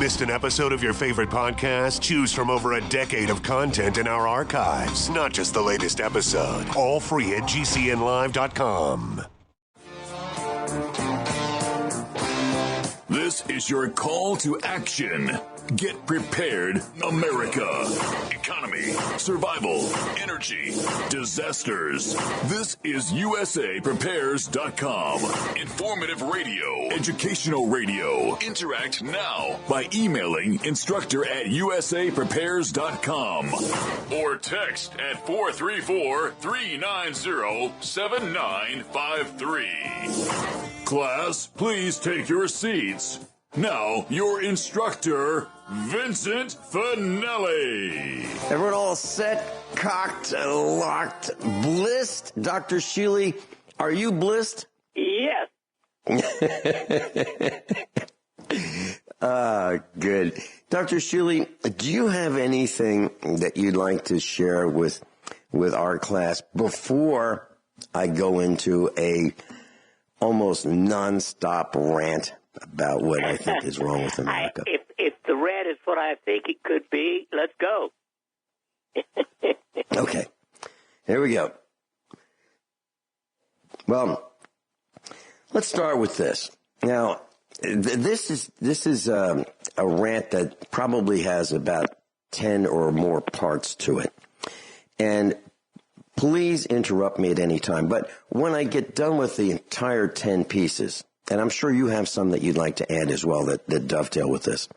Missed an episode of your favorite podcast? Choose from over a decade of content in our archives, not just the latest episode. All free at GCNlive.com. This is your call to action. Get prepared, America. Economy, survival, energy, disasters. This is USAPrepares.com. Informative radio, educational radio. Interact now by emailing instructor@USAPrepares.com or text at 434-390-7953. Class, please take your seats. Now, your instructor, Vincent Finelli. Everyone all set, cocked, locked, blissed? Dr. Shealy, are you blissed? Yes. Good. Dr. Shealy, do you have anything that you'd like to share with our class before I go into a almost nonstop rant about what I think is wrong with America? If the red is what I think it could be, let's go. Okay. Here we go. Well, let's start with this. Now, this is a rant that probably has about 10 or more parts to it. And please interrupt me at any time. But when I get done with the entire 10 pieces, and I'm sure you have some that you'd like to add as well that dovetail with this.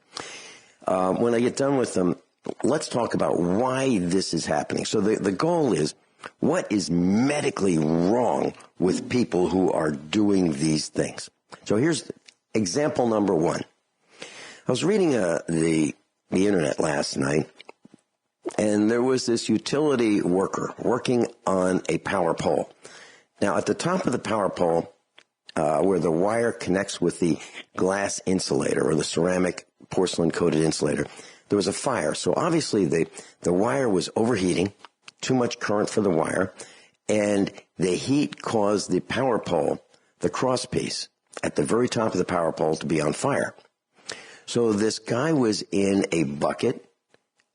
When I get done with them, let's talk about why this is happening. So the goal is, what is medically wrong with people who are doing these things? So here's example number one. I was reading the internet last night, and there was this utility worker working on a power pole. Now, at the top of the power pole, where the wire connects with the glass insulator or the ceramic porcelain-coated insulator, there was a fire. So obviously the wire was overheating, too much current for the wire, and the heat caused the power pole, the crosspiece, at the very top of the power pole to be on fire. So this guy was in a bucket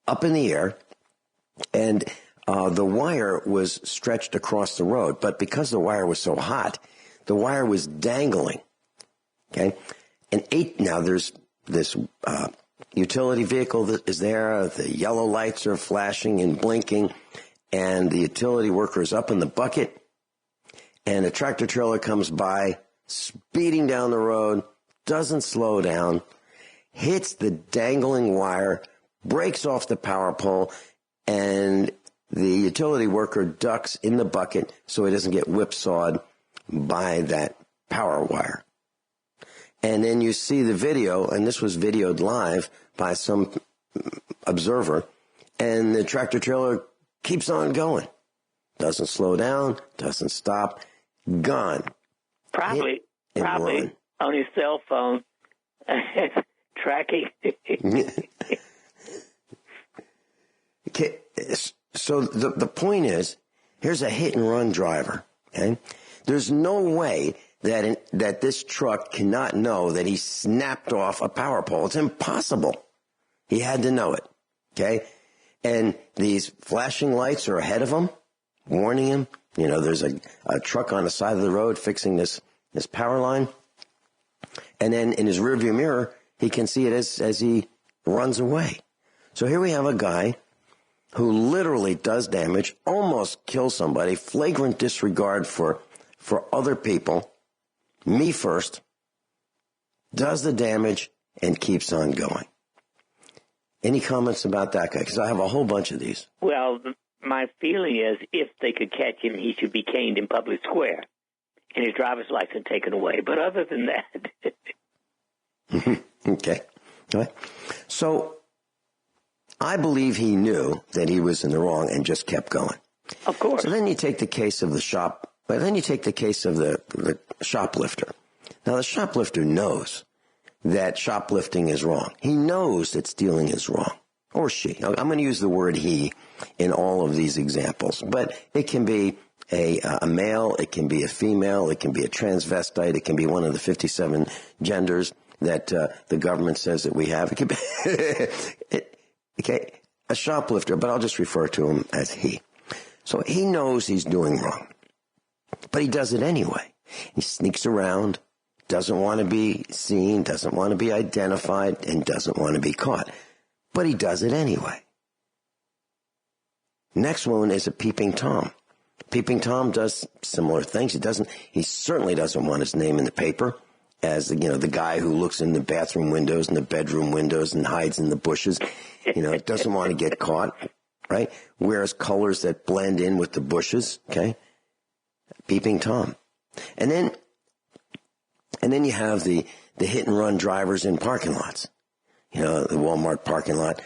up in the air, and the wire was stretched across the road. But because the wire was so hot, the wire was dangling. Okay? And now there's this utility vehicle that is there. The yellow lights are flashing and blinking, and the utility worker is up in the bucket, and a tractor trailer comes by, speeding down the road, doesn't slow down, hits the dangling wire, breaks off the power pole, and the utility worker ducks in the bucket so he doesn't get whipsawed by that power wire. And then you see the video, and this was videoed live by some observer, and the tractor trailer keeps on going. Doesn't slow down, doesn't stop, gone. Probably on his cell phone, tracking. Okay, so the point is, here's a hit-and-run driver, okay? There's no way that this truck cannot know that he snapped off a power pole. It's impossible. He had to know it, okay? And these flashing lights are ahead of him, warning him. You know, there's a truck on the side of the road fixing this power line. And then in his rearview mirror, he can see it as he runs away. So here we have a guy who literally does damage, almost kills somebody, flagrant disregard for other people, me first, does the damage, and keeps on going. Any comments about that guy? Because I have a whole bunch of these. Well, my feeling is if they could catch him, he should be caned in public square and his driver's license taken away. But other than that. Okay. All right. So I believe he knew that he was in the wrong and just kept going. Of course. So then you take the case of the the shoplifter. Now, the shoplifter knows that shoplifting is wrong. He knows that stealing is wrong. Or she. I'm going to use the word he in all of these examples. But it can be a male, it can be a female, it can be a transvestite, it can be one of the 57 genders. that the government says that we have. It could be okay, a shoplifter, but I'll just refer to him as he. So he knows he's doing wrong, but he does it anyway. He sneaks around, doesn't want to be seen, doesn't want to be identified, and doesn't want to be caught. But he does it anyway. Next one is a peeping Tom. Peeping Tom does similar things. He certainly doesn't want his name in the paper as, the guy who looks in the bathroom windows and the bedroom windows and hides in the bushes. Doesn't want to get caught, right? Wears colors that blend in with the bushes, okay? Peeping Tom. And then you have the hit and run drivers in parking lots. The Walmart parking lot,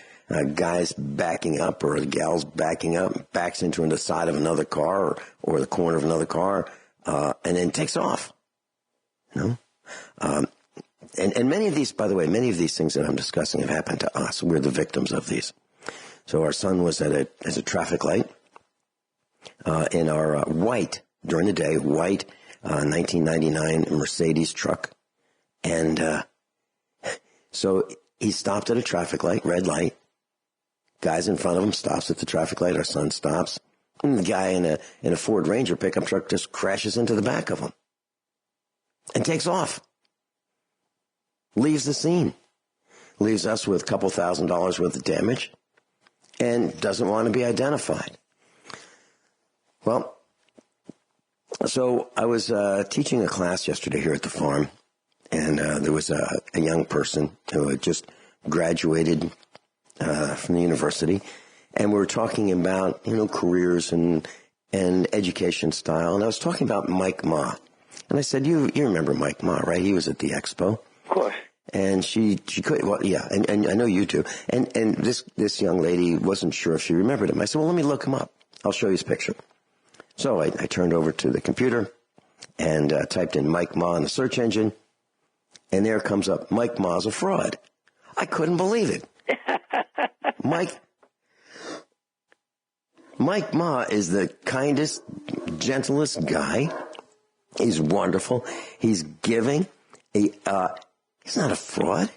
guy's backing up or the gal's backing up, backs into the side of another car or the corner of another car, and then takes off. And many of these, by the way, things that I'm discussing have happened to us. We're the victims of these. So our son was at a traffic light, in our white, during the day, white 1999 Mercedes truck. And so he stopped at a traffic light, red light. Guys in front of him stops at the traffic light. Our son stops. And the guy in a Ford Ranger pickup truck just crashes into the back of him and takes off. Leaves the scene. Leaves us with a couple $1,000s worth of damage and doesn't want to be identified. Well, so I was teaching a class yesterday here at the farm, and there was a young person who had just graduated from the university, and we were talking about, careers and education style, and I was talking about Mike Ma. And I said, you remember Mike Ma, right? He was at the expo. Of course. And she could, well, yeah, and I know you do. And this young lady wasn't sure if she remembered him. I said, well, let me look him up. I'll show you his picture. So I turned over to the computer and typed in Mike Ma in the search engine, and there comes up, Mike Ma's a fraud. I couldn't believe it. Mike Ma is the kindest, gentlest guy. He's wonderful. He's giving. He's not a fraud.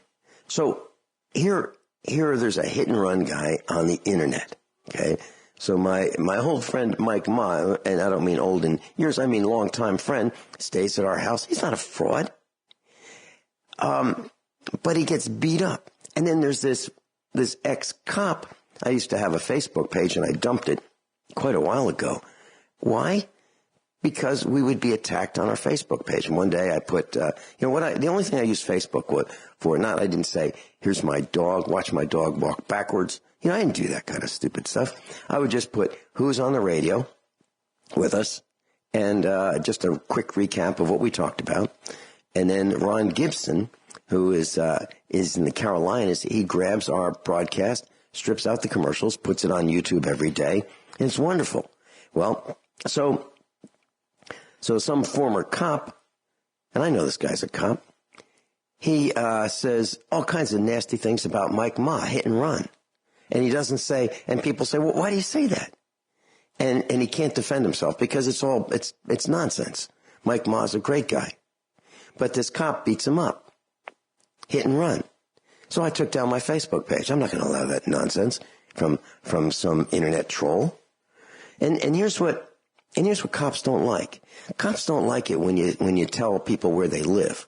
So here there's a hit and run guy on the internet. Okay. So my old friend Mike Ma, and I don't mean old in years, I mean longtime friend, stays at our house. He's not a fraud. But he gets beat up. And then there's this ex-cop. I used to have a Facebook page and I dumped it quite a while ago. Why? Because we would be attacked on our Facebook page. And one day I put, the only thing I used Facebook for, I didn't say, here's my dog, watch my dog walk backwards. I didn't do that kind of stupid stuff. I would just put who's on the radio with us and just a quick recap of what we talked about. And then Ron Gibson, who is in the Carolinas, he grabs our broadcast, strips out the commercials, puts it on YouTube every day, and it's wonderful. Well, so some former cop, and I know this guy's a cop, he says all kinds of nasty things about Mike Ma, hit and run. And he doesn't say, and people say, well, why do you say that? And he can't defend himself because it's nonsense. Mike Ma's a great guy. But this cop beats him up. Hit and run. So I took down my Facebook page. I'm not going to allow that nonsense from some internet troll. And here's what cops don't like. Cops don't like it when you tell people where they live.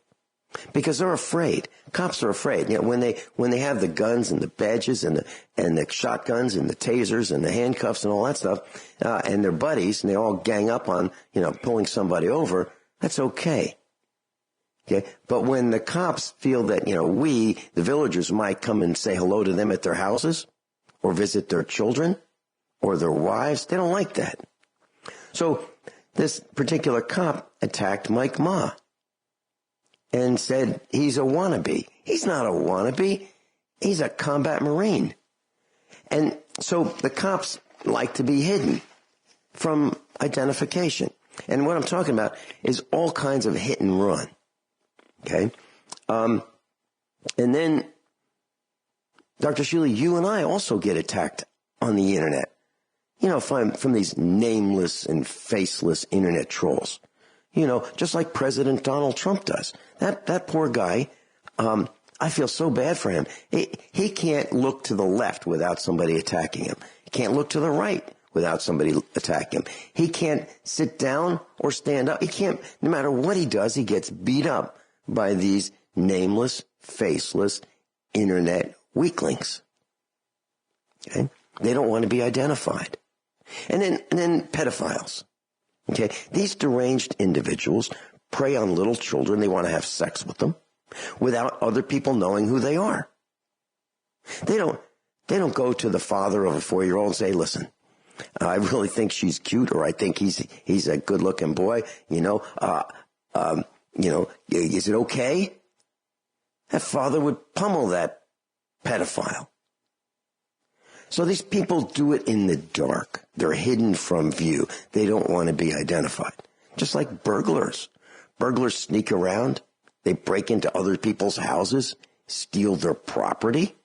Because they're afraid. Cops are afraid. When they have the guns and the badges and the shotguns and the tasers and the handcuffs and all that stuff, and their buddies, and they all gang up on, pulling somebody over, that's okay. Okay. But when the cops feel that, we, the villagers, might come and say hello to them at their houses or visit their children or their wives, they don't like that. So this particular cop attacked Mike Ma and said he's a wannabe. He's not a wannabe. He's a combat Marine. And so the cops like to be hidden from identification. And what I'm talking about is all kinds of hit and run. Okay? And then, Dr. Shealy, you and I also get attacked on the internet. From these nameless and faceless internet trolls. Just like President Donald Trump does. That poor guy, I feel so bad for him. He can't look to the left without somebody attacking him. He can't look to the right without somebody attacking him. He can't sit down or stand up. He can't, no matter what he does, he gets beat up by these nameless, faceless internet weaklings. Okay? They don't want to be identified. And then pedophiles. Okay? These deranged individuals prey on little children. They want to have sex with them without other people knowing who they are. They don't go to the father of a 4-year-old and say, listen, I really think she's cute, or I think he's a good-looking boy. Is it okay? That father would pummel that pedophile. So these people do it in the dark. They're hidden from view. They don't want to be identified. Just like burglars. Burglars sneak around. They break into other people's houses, steal their property.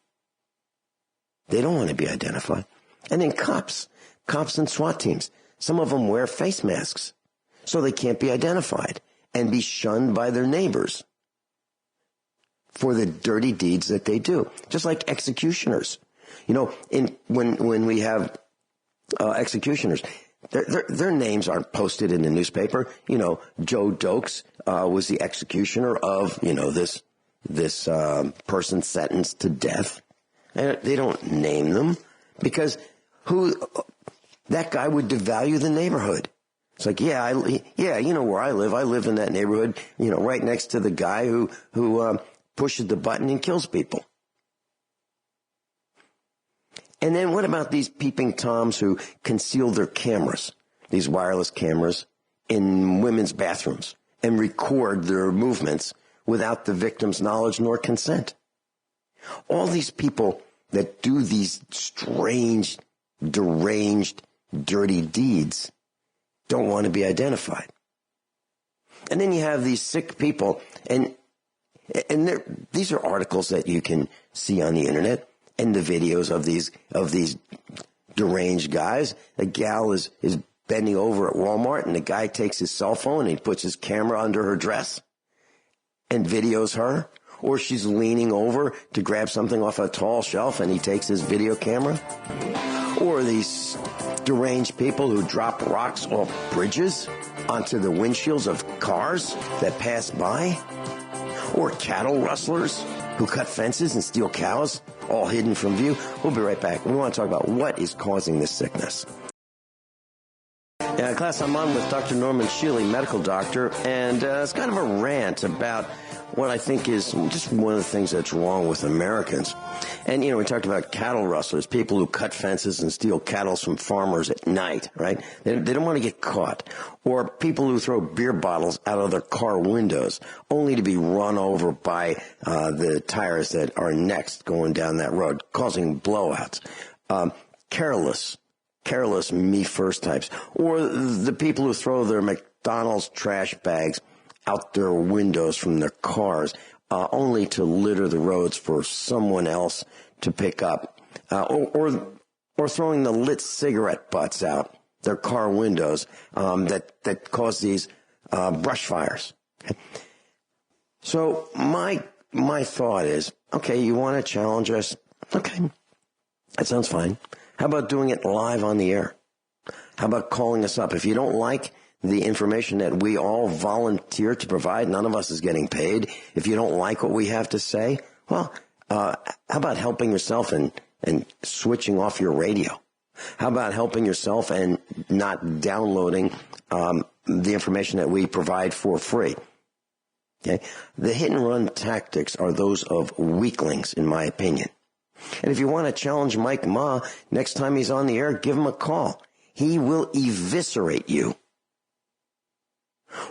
They don't want to be identified. And then cops and SWAT teams. Some of them wear face masks so they can't be identified and be shunned by their neighbors for the dirty deeds that they do. Just like executioners. When we have executioners, their names aren't posted in the newspaper. Joe Dokes was the executioner of, this person sentenced to death. And they don't name them because that guy would devalue the neighborhood. It's like, you know where I live. I live in that neighborhood, right next to the guy who pushes the button and kills people. And then what about these peeping Toms who conceal their cameras, these wireless cameras, in women's bathrooms and record their movements without the victim's knowledge nor consent? All these people that do these strange, deranged, dirty deeds don't want to be identified. And then you have these sick people, and these are articles that you can see on the internet and the videos of these deranged guys. A gal is bending over at Walmart, and the guy takes his cell phone and he puts his camera under her dress and videos her. Or she's leaning over to grab something off a tall shelf and he takes his video camera. Or these deranged people who drop rocks off bridges onto the windshields of cars that pass by. Or cattle rustlers who cut fences and steal cows, all hidden from view. We'll be right back. We want to talk about what is causing this sickness. Class, I'm on with Dr. Norman Shealy, medical doctor, and it's kind of a rant about what I think is just one of the things that's wrong with Americans. And, we talked about cattle rustlers, people who cut fences and steal cattle from farmers at night, right? They don't want to get caught. Or people who throw beer bottles out of their car windows only to be run over by the tires that are next going down that road, causing blowouts. Careless me-first types. Or the people who throw their McDonald's trash bags out their windows from their cars, only to litter the roads for someone else to pick up, or throwing the lit cigarette butts out their car windows that cause these brush fires. Okay. So my thought is, okay, you want to challenge us? Okay, that sounds fine. How about doing it live on the air? How about calling us up? If you don't like the information that we all volunteer to provide, none of us is getting paid. If you don't like what we have to say, well, how about helping yourself and switching off your radio? How about helping yourself and not downloading the information that we provide for free? Okay? The hit and run tactics are those of weaklings, in my opinion. And if you want to challenge Mike Ma, next time he's on the air, give him a call. He will eviscerate you.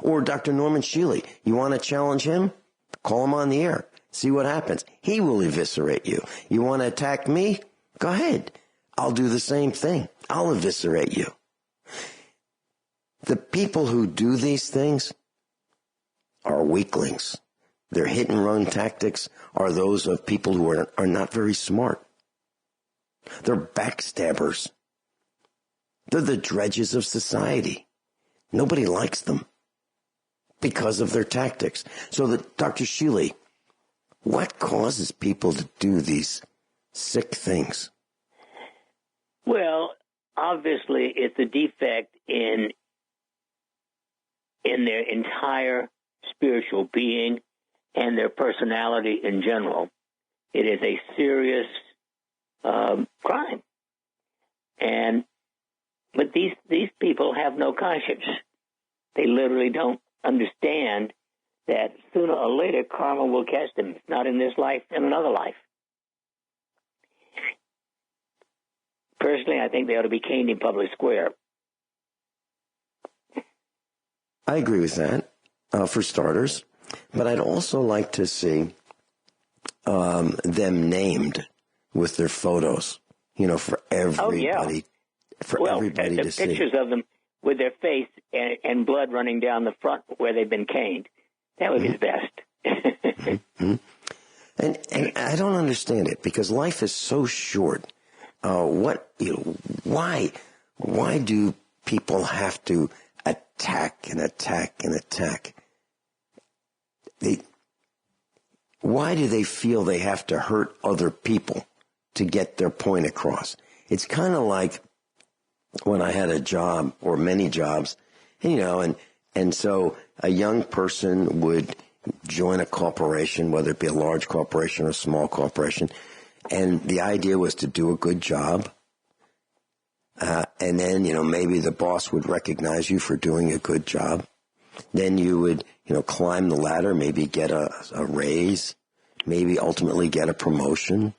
Or Dr. Norman Shealy, you want to challenge him? Call him on the air. See what happens. He will eviscerate you. You want to attack me? Go ahead. I'll do the same thing. I'll eviscerate you. The people who do these things are weaklings. Their hit and run tactics are those of people who are not very smart. They're backstabbers. They're the dredges of society. Nobody likes them because of their tactics. So that Dr. Shealy, What causes people to do these sick things? Well, obviously, it's a defect in their entire spiritual being and their personality in general. It is a serious crime. But these people have no conscience. They literally don't understand that sooner or later karma will catch them. If not in this life, in another life. Personally, I think they ought to be caned in public square. I agree with that, for starters. But I'd also like to see them named with their photos, for everybody, everybody to see. Pictures of them with their face and blood running down the front where they've been caned. That would be the best. Mm-hmm. And I don't understand it, because life is so short. Why do people have to attack and attack and attack? Why do they feel they have to hurt other people to get their point across? It's kind of like when I had a job or many jobs, and so a young person would join a corporation, whether it be a large corporation or a small corporation, and the idea was to do a good job. And then, maybe the boss would recognize you for doing a good job. Then you would, climb the ladder, maybe get a raise, maybe ultimately get a promotion,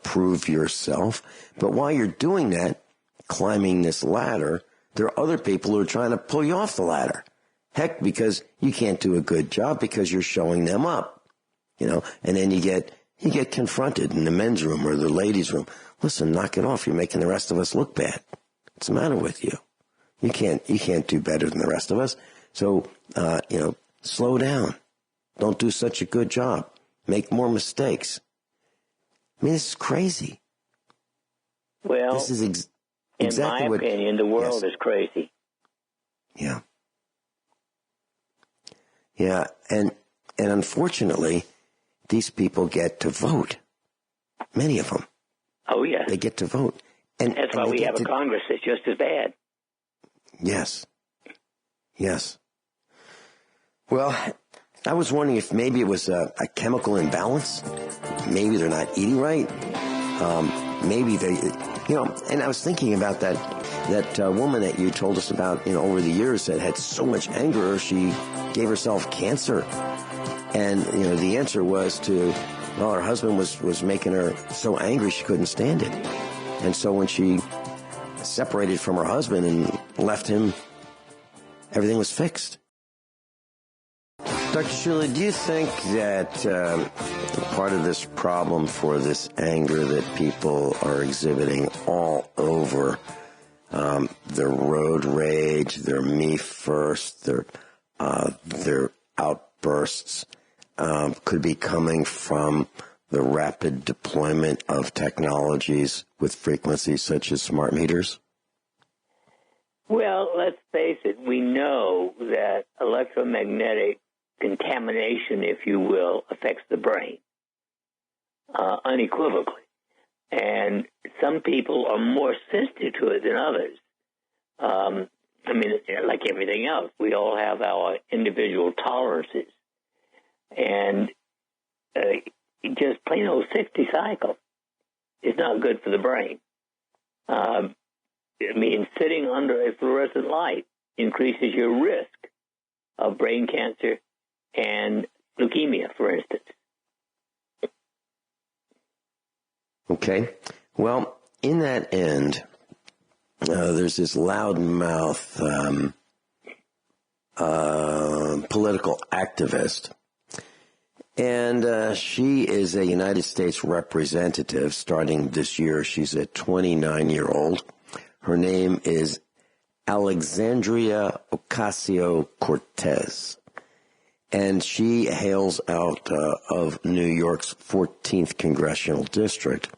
prove yourself. But while you're doing that, climbing this ladder, there are other people who are trying to pull you off the ladder. Heck, because you can't do a good job because you're showing them up, and then you get confronted in the men's room or the ladies' room. Listen, knock it off. You're making the rest of us look bad. What's the matter with you? You can't do better than the rest of us. So, slow down. Don't do such a good job. Make more mistakes. I mean, this is crazy. Well, this is exactly in my opinion, the world is crazy. Yeah. Yeah, and unfortunately, these people get to vote. Many of them. Oh, yes. They get to vote. And that's why we have a Congress that's just as bad. Yes. Yes. Well, I was wondering if maybe it was a chemical imbalance. Maybe they're not eating right. Maybe they, and I was thinking about that woman that you told us about, over the years that had so much anger, she gave herself cancer. And, the answer was her husband was making her so angry she couldn't stand it. And so when she separated from her husband and left him, everything was fixed. Dr. Shealy, do you think that part of this problem for this anger that people are exhibiting all over, their road rage, their me first, their outbursts, could be coming from the rapid deployment of technologies with frequencies such as smart meters? Well, let's face it. We know that electromagnetic contamination, if you will, affects the brain unequivocally. And some people are more sensitive to it than others. Like everything else, we all have our individual tolerances. And just plain old 60 cycle is not good for the brain. Sitting under a fluorescent light increases your risk of brain cancer and leukemia, for instance. Okay. Well, in that end, there's this loudmouth political activist, and she is a United States representative starting this year. She's a 29-year-old. Her name is Alexandria Ocasio-Cortez, and she hails out of New York's 14th Congressional District.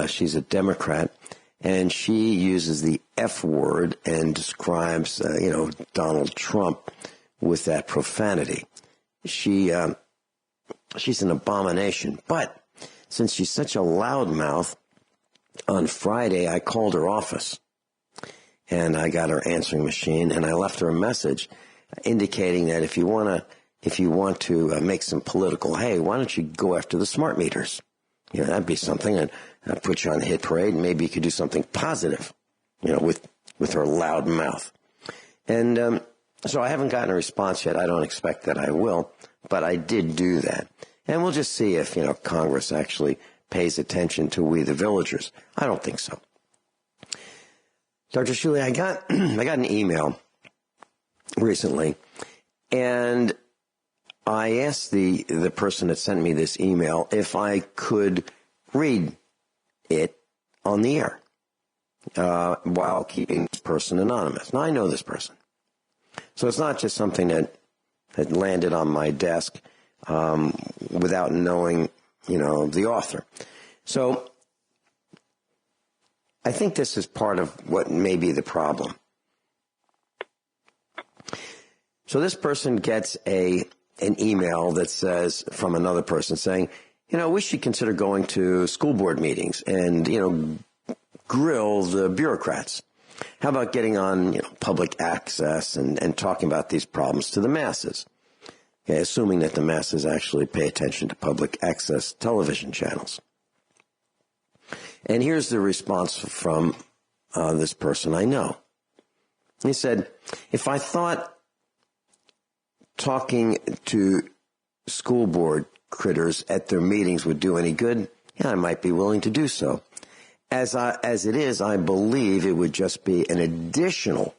She's a Democrat, and she uses the F word and describes, Donald Trump with that profanity. She she's an abomination. But since she's such a loudmouth, on Friday I called her office, and I got her answering machine, and I left her a message indicating that if you want to make some political hay, why don't you go after the smart meters? You know, that'd be something, and I'd put you on the hit parade, and maybe you could do something positive, you know, with her loud mouth. And so I haven't gotten a response yet. I don't expect that I will, but I did do that. And we'll just see if, you know, Congress actually pays attention to we the villagers. I don't think so. Dr. Shealy, I got an email recently, and I asked the person that sent me this email if I could read it on the air while keeping this person anonymous. Now, I know this person, so it's not just something that landed on my desk without knowing, you know, the author. So I think this is part of what may be the problem. So this person gets an email that says, from another person saying, you know, we should consider going to school board meetings and, you know, grill the bureaucrats. How about getting on, you know, public access and talking about these problems to the masses? Okay, assuming that the masses actually pay attention to public access television channels. And here's the response from this person I know. He said, if I thought talking to school board critters at their meetings would do any good, yeah, I might be willing to do so. As it is, I believe it would just be an additional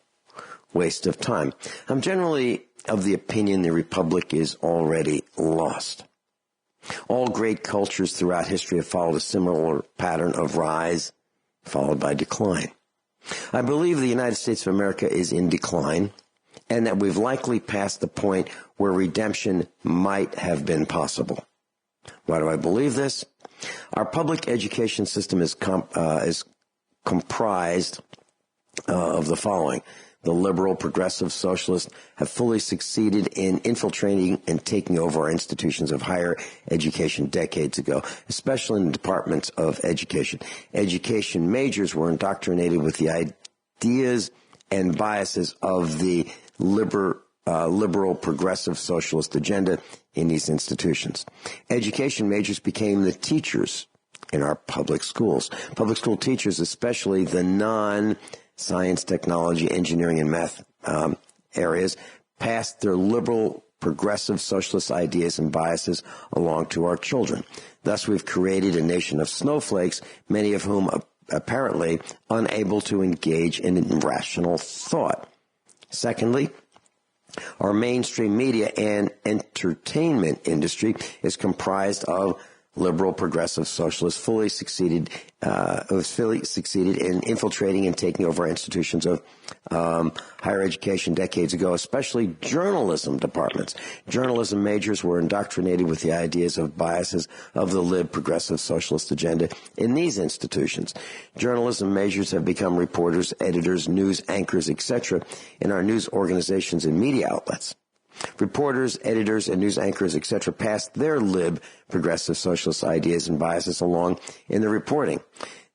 waste of time. I'm generally of the opinion the republic is already lost. All great cultures throughout history have followed a similar pattern of rise followed by decline. I believe the United States of America is in decline, and that we've likely passed the point where redemption might have been possible. Why do I believe this? Our public education system is comprised of the following. The liberal, progressive, socialists have fully succeeded in infiltrating and taking over our institutions of higher education decades ago, especially in the departments of education. Education majors were indoctrinated with the ideas and biases of the liberal, progressive, socialist agenda in these institutions. Education majors became the teachers in our public schools. Public school teachers, especially the non-science, technology, engineering, and math areas, passed their liberal, progressive, socialist ideas and biases along to our children. Thus, we've created a nation of snowflakes, many of whom are apparently unable to engage in rational thought. Secondly, our mainstream media and entertainment industry is comprised of liberal, progressive, socialists, fully succeeded in infiltrating and taking over institutions of higher education decades ago, especially journalism departments. Journalism majors were indoctrinated with the ideas of biases of the lib progressive socialist agenda in these institutions. Journalism majors have become reporters, editors, news anchors, etc. in our news organizations and media outlets. Reporters, editors, and news anchors, etc., passed their lib progressive socialist ideas and biases along in the reporting.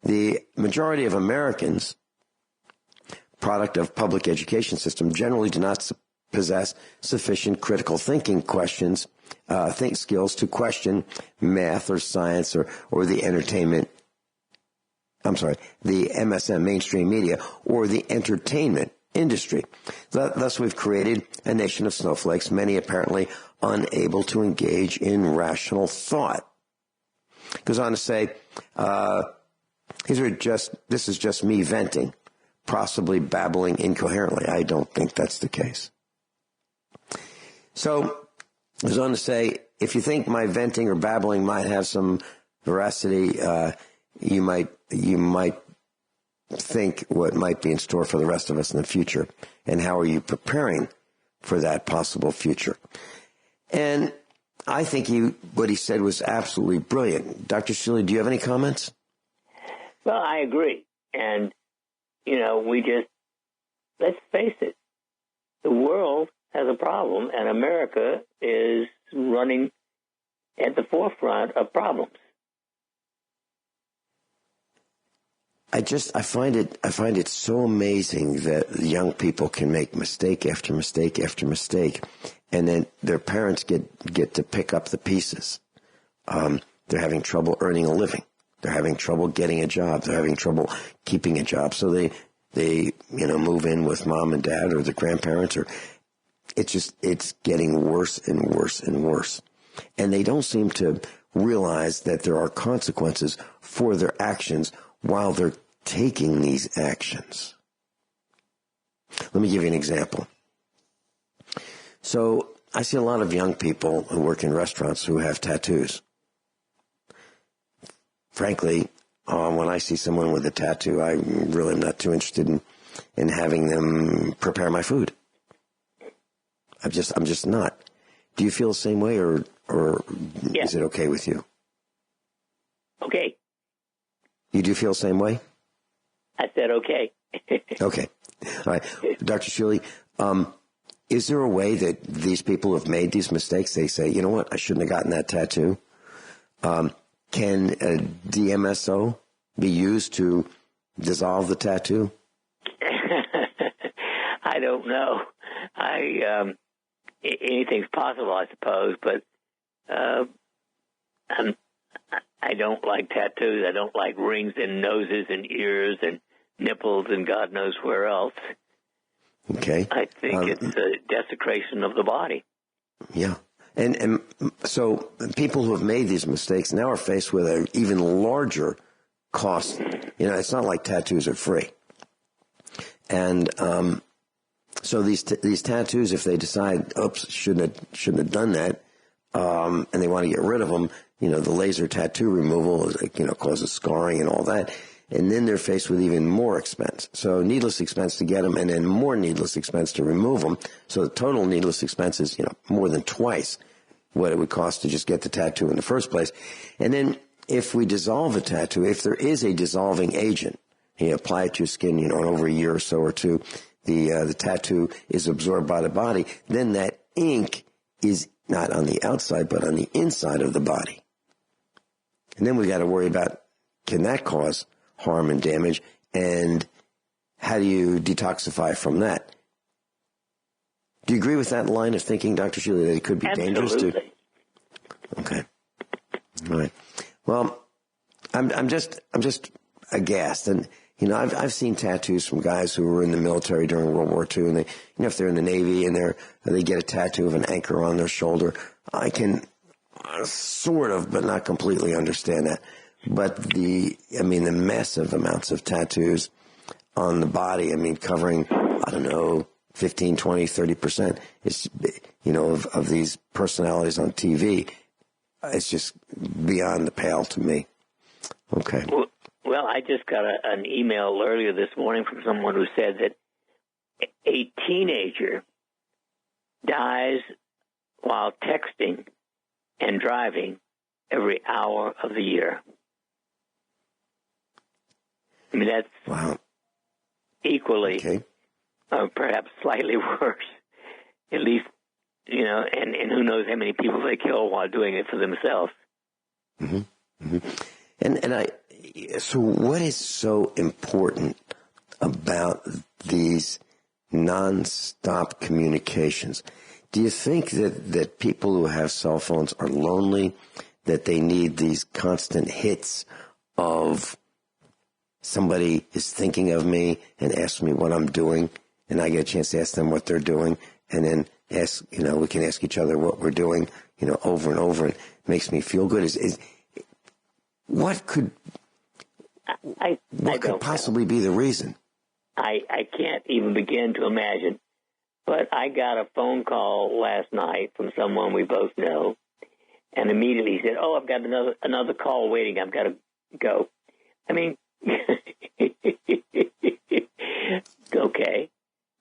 The majority of Americans, product of public education system, generally do not possess sufficient critical thinking skills to question math or science or the entertainment. The MSM, mainstream media, or the entertainment industry. Thus, we've created a nation of snowflakes, many apparently unable to engage in rational thought. Goes on to say, this is just me venting, possibly babbling incoherently. I don't think that's the case. So, goes on to say, if you think my venting or babbling might have some veracity, you might think what might be in store for the rest of us in the future, and how are you preparing for that possible future? And I think what he said was absolutely brilliant. Dr. Shealy, do you have any comments? Well, I agree. And, you know, let's face it, the world has a problem, and America is running at the forefront of problems. I find it so amazing that young people can make mistake after mistake after mistake, and then their parents get to pick up the pieces. They're having trouble earning a living. They're having trouble getting a job. They're having trouble keeping a job. So they move in with mom and dad or the grandparents, or it's getting worse and worse and worse. And they don't seem to realize that there are consequences for their actions while they're taking these actions. Let me give you an example. So I see a lot of young people who work in restaurants who have tattoos. Frankly, when I see someone with a tattoo, I really am not too interested in having them prepare my food. I'm just not. Do you feel the same way, or Yeah. Is it okay with you? Okay. You do feel the same way? I said okay. Okay. All right. Dr. Shealy, is there a way that these people who have made these mistakes, they say, you know what, I shouldn't have gotten that tattoo? Can a DMSO be used to dissolve the tattoo? I don't know. Anything's possible, I suppose, but I don't like tattoos. I don't like rings in noses and ears and nipples and God knows where else. Okay. I think it's a desecration of the body. Yeah. And so people who have made these mistakes now are faced with an even larger cost. It's not like tattoos are free. And so these tattoos, if they decide, oops, shouldn't have done that, and they want to get rid of them, the laser tattoo removal, causes scarring and all that. And then they're faced with even more expense. So needless expense to get them, and then more needless expense to remove them. So the total needless expense is, more than twice what it would cost to just get the tattoo in the first place. And then if we dissolve a tattoo, if there is a dissolving agent, you apply it to your skin, in over a year or so or two, the tattoo is absorbed by the body, then that ink is not on the outside, but on the inside of the body. And then we got to worry about, can that cause harm and damage, and how do you detoxify from that? Do you agree with that line of thinking, Dr. Shealy, that it could be dangerous to? Okay. All right. Well, I'm just aghast, and I've seen tattoos from guys who were in the military during World War II, and they, if they're in the Navy and they get a tattoo of an anchor on their shoulder, I can sort of, but not completely understand that. But the massive amounts of tattoos on the body, covering, 15, 20, 30% is, of these personalities on TV, it's just beyond the pale to me. Okay. Well, I just got an email earlier this morning from someone who said that a teenager dies while texting and driving every hour of the year. That's wow. Equally, okay. Perhaps slightly worse. At least, and who knows how many people they kill while doing it for themselves. Mm-hmm. Mm-hmm. So what is so important about these nonstop communications? Do you think that people who have cell phones are lonely, that they need these constant hits of somebody is thinking of me and asks me what I'm doing, and I get a chance to ask them what they're doing, and then we can ask each other what we're doing, over and over, and it makes me feel good. What could possibly be the reason? I can't even begin to imagine. But I got a phone call last night from someone we both know, and immediately he said, "Oh, I've got another call waiting. I've got to go." Okay.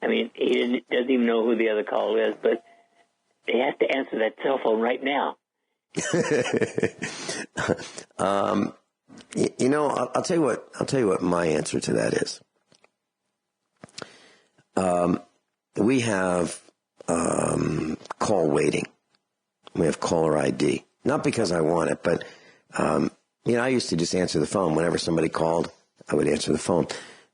He doesn't even know who the other call is, but he has to answer that cell phone right now. I'll tell you what my answer to that is. We have call waiting. We have caller ID. Not because I want it, but, I used to just answer the phone. Whenever somebody called, I would answer the phone.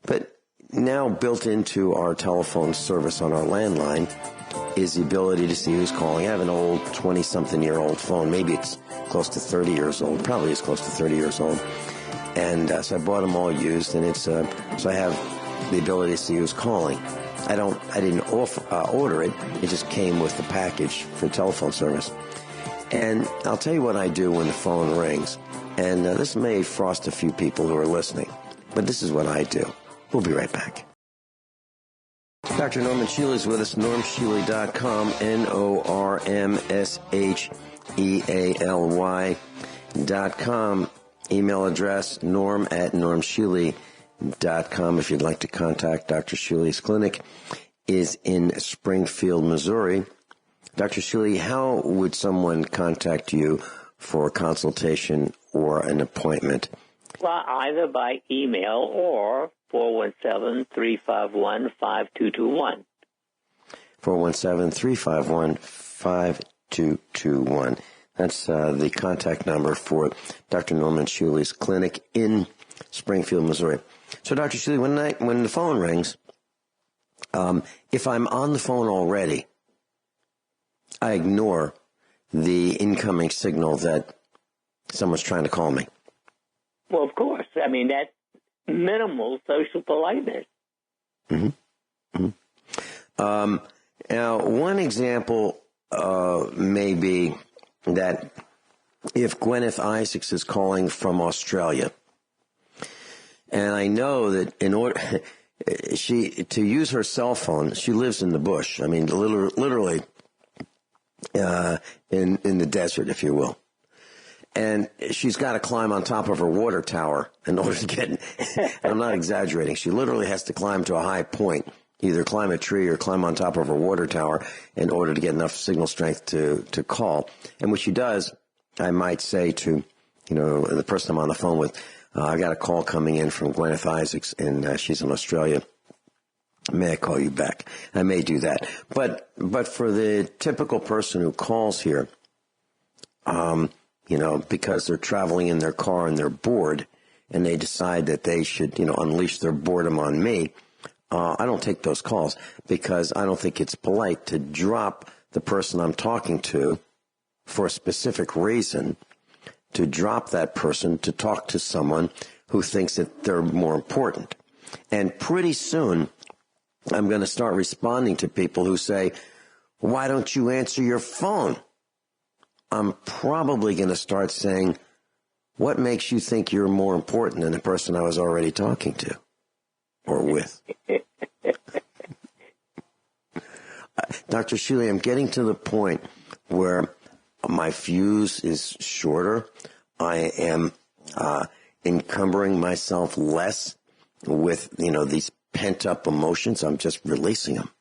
But now built into our telephone service on our landline is the ability to see who's calling. I have an old 20-something-year-old phone. Maybe it's close to 30 years old. Probably is close to 30 years old. And so I bought them all used, and it's so I have the ability to see who's calling. I didn't order it. It just came with the package for telephone service. And I'll tell you what I do when the phone rings. And this may frost a few people who are listening, but this is what I do. We'll be right back. Dr. Norman Shealy is with us, normshealy.com, normshealy.com. Email address, norm@normshealy.com. If you'd like to contact Dr. Shealy's clinic is in Springfield, Missouri. Dr. Shealy, how would someone contact you for a consultation or an appointment? Well, either by email or 417-351-5221. 417-351-5221. That's the contact number for Dr. Norman Shealy's clinic in Springfield, Missouri. So, Dr. Shealy, when the phone rings, if I'm on the phone already, I ignore the incoming signal that someone's trying to call me. Well, of course. I mean, that's minimal social politeness. Mm-hmm. Mm-hmm. Now, one example may be that if Guineith Isaacs is calling from Australia, and I know that in order to use her cell phone, she lives in the bush. I mean, literally in the desert, if you will. And she's got to climb on top of her water tower in order to get, I'm not exaggerating, she literally has to climb to a high point, either climb a tree or climb on top of her water tower in order to get enough signal strength to call. And what she does, I might say to, the person I'm on the phone with, I got a call coming in from Guineith Isaacs, and she's in Australia. May I call you back? I may do that. But for the typical person who calls here, because they're traveling in their car and they're bored and they decide that they should, unleash their boredom on me, I don't take those calls because I don't think it's polite to drop the person I'm talking to for a specific reason, to drop that person to talk to someone who thinks that they're more important. And pretty soon, I'm going to start responding to people who say, why don't you answer your phone? I'm probably going to start saying, what makes you think you're more important than the person I was already talking to or with? Dr. Shealy, I'm getting to the point where my fuse is shorter. I am encumbering myself less with, these pent-up emotions. I'm just releasing them.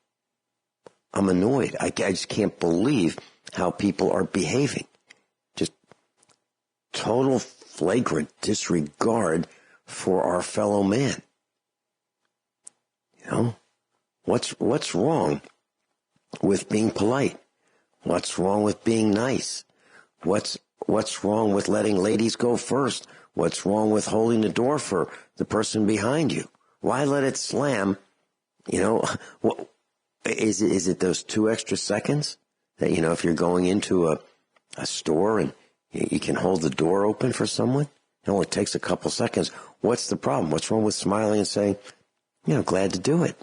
I'm annoyed. I just can't believe how people are behaving. Just total flagrant disregard for our fellow man. What's wrong with being polite? What's wrong with being nice? What's wrong with letting ladies go first? What's wrong with holding the door for the person behind you? Why let it slam? Is it those 2 extra seconds that, if you're going into a store and you can hold the door open for someone? It only takes a couple seconds. What's the problem? What's wrong with smiling and saying, glad to do it.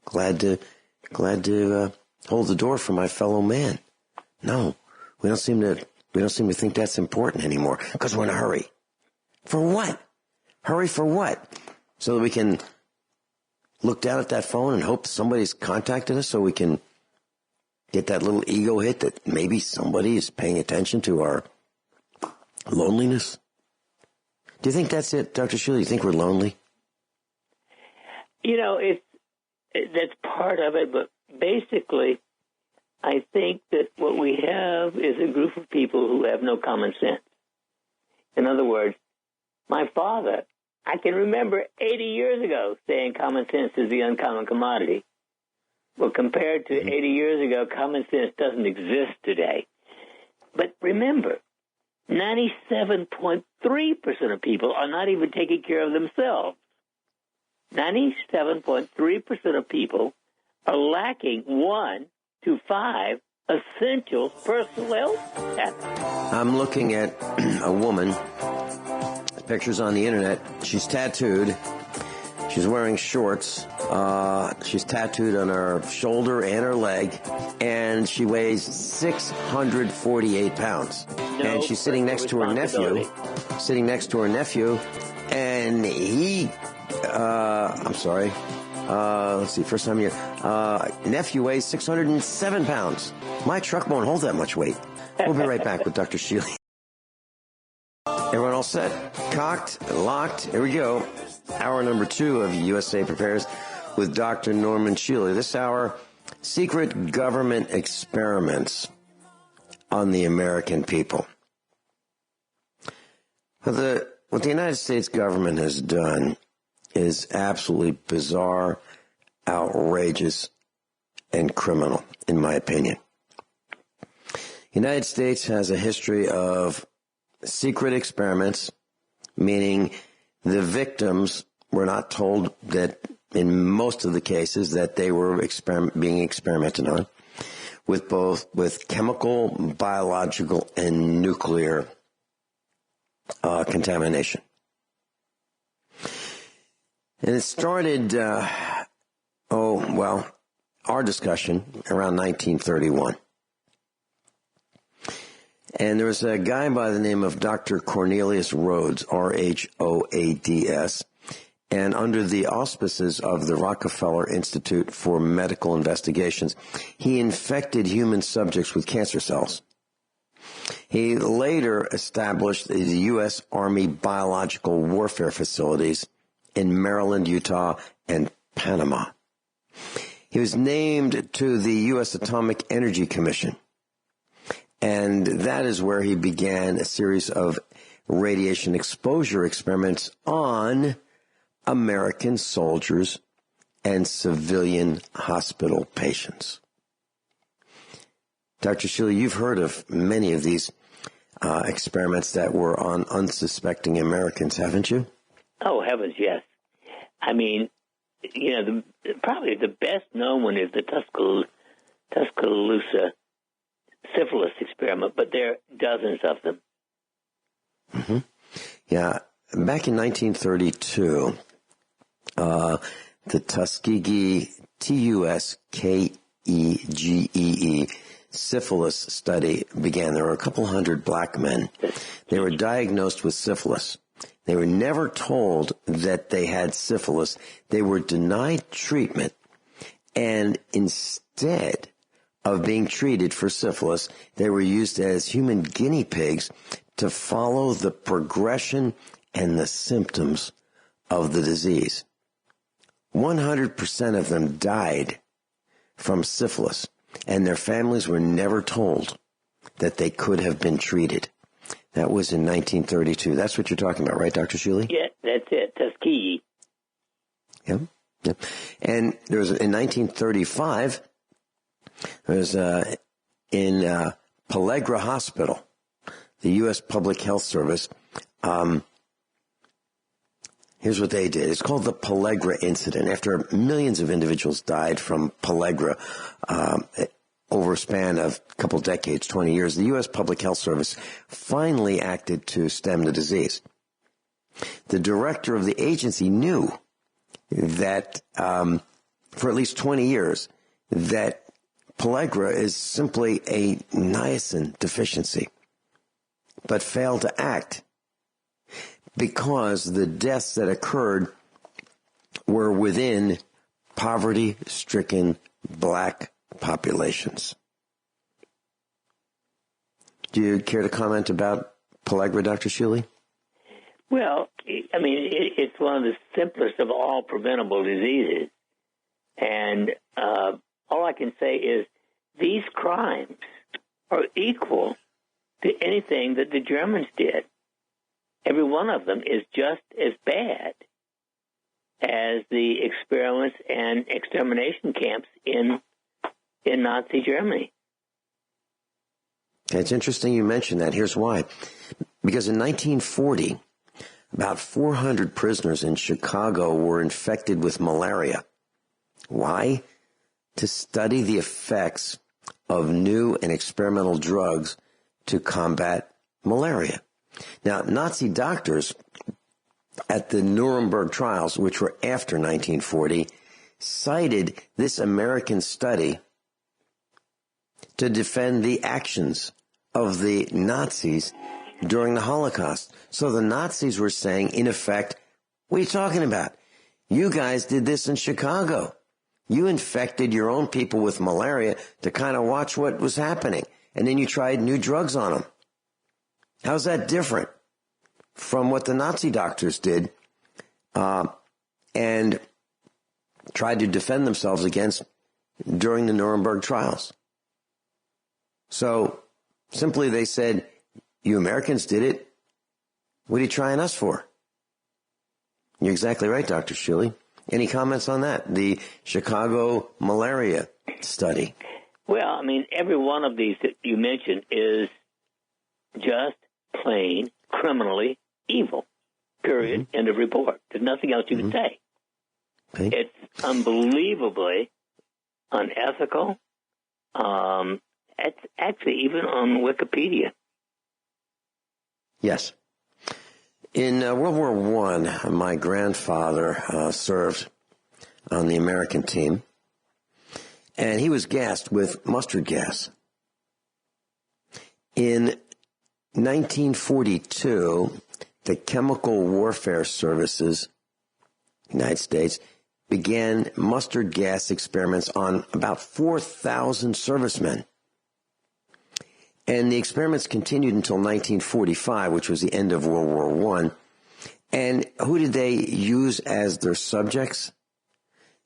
Glad to hold the door for my fellow man. No, we don't seem to think that's important anymore because we're in a hurry. For what? Hurry for what? So that we can look down at that phone and hope somebody's contacted us so we can get that little ego hit that maybe somebody is paying attention to our loneliness. Do you think that's it, Dr. Shealy? Do you think we're lonely? That's part of it, but basically, I think that what we have is a group of people who have no common sense. In other words, my father, I can remember 80 years ago saying common sense is the uncommon commodity. Well, compared to 80 years ago, common sense doesn't exist today. But remember, 97.3% of people are not even taking care of themselves. 97.3% of people are lacking 1 to 5 essential personal health habits. I'm looking at a woman, pictures on the internet. She's tattooed. She's wearing shorts. She's tattooed on her shoulder and her leg, and she weighs 648 pounds. And she's sitting next to her nephew. And he, let's see, first time here. Nephew weighs 607 pounds. My truck won't hold that much weight. We'll be right back with Dr. Shealy. Everyone all set? Cocked, locked. Here we go. Hour number 2 of USA Prepares with Dr. Norman Shealy. This hour, secret government experiments on the American people. What the United States government has done is absolutely bizarre, outrageous, and criminal, in my opinion. The United States has a history of secret experiments, meaning the victims were not told that, in most of the cases, that they were being experimented on, with chemical, biological, and nuclear contamination. And it started, our discussion around 1931. And there was a guy by the name of Dr. Cornelius Rhodes, R-H-O-A-D-S, and under the auspices of the Rockefeller Institute for Medical Investigations, he infected human subjects with cancer cells. He later established the U.S. Army biological warfare facilities in Maryland, Utah, and Panama. He was named to the U.S. Atomic Energy Commission, and that is where he began a series of radiation exposure experiments on American soldiers and civilian hospital patients. Dr. Shealy, you've heard of many of these experiments that were on unsuspecting Americans, haven't you? Oh, heavens, yes. I mean, probably the best known one is the Tuscaloosa syphilis experiment, but there are dozens of them. Mm-hmm. Yeah. Back in 1932, the Tuskegee, Tuskegee syphilis study began. There were a couple hundred black men. They were diagnosed with syphilis. They were never told that they had syphilis. They were denied treatment, and instead of being treated for syphilis, they were used as human guinea pigs to follow the progression and the symptoms of the disease. 100% of them died from syphilis, and their families were never told that they could have been treated. That was in 1932. That's what you're talking about, right, Dr. Shealy? Yeah, that's it, Tuskegee. Yeah. And there was, in 1935, there was in Pellagra Hospital, the U.S. Public Health Service. Here's what they did. It's called the Pellagra Incident. After millions of individuals died from pellagra over a span of a couple decades, 20 years, the U.S. Public Health Service finally acted to stem the disease. The director of the agency knew that for at least 20 years that pellagra is simply a niacin deficiency, but failed to act because the deaths that occurred were within poverty-stricken black populations. Do you care to comment about pellagra, Dr. Shealy? Well, I mean, it's one of the simplest of all preventable diseases. And all I can say is these crimes are equal to anything that the Germans did. Every one of them is just as bad as the experiments and extermination camps in Nazi Germany. It's interesting you mentioned that. Here's why. Because in 1940, about 400 prisoners in Chicago were infected with malaria. Why? To study the effects of new and experimental drugs to combat malaria. Now, Nazi doctors at the Nuremberg trials, which were after 1940, cited this American study to defend the actions of the Nazis during the Holocaust. So the Nazis were saying, in effect, what are you talking about? You guys did this in Chicago. You infected your own people with malaria to kind of watch what was happening. And then you tried new drugs on them. How's that different from what the Nazi doctors did and tried to defend themselves against during the Nuremberg trials? So simply they said, you Americans did it. What are you trying us for? You're exactly right, Dr. Shealy. Any comments on that? The Chicago malaria study. Well, I mean, every one of these that you mentioned is just plain criminally evil. Period. Mm-hmm. End of report. There's nothing else you can say. Okay. It's unbelievably unethical. It's actually even on Wikipedia. Yes. In World War I, my grandfather served on the American team, and he was gassed with mustard gas. In 1942, the Chemical Warfare Services, United States, began mustard gas experiments on about 4,000 servicemen. And the experiments continued until 1945, which was the end of World War I. And who did they use as their subjects?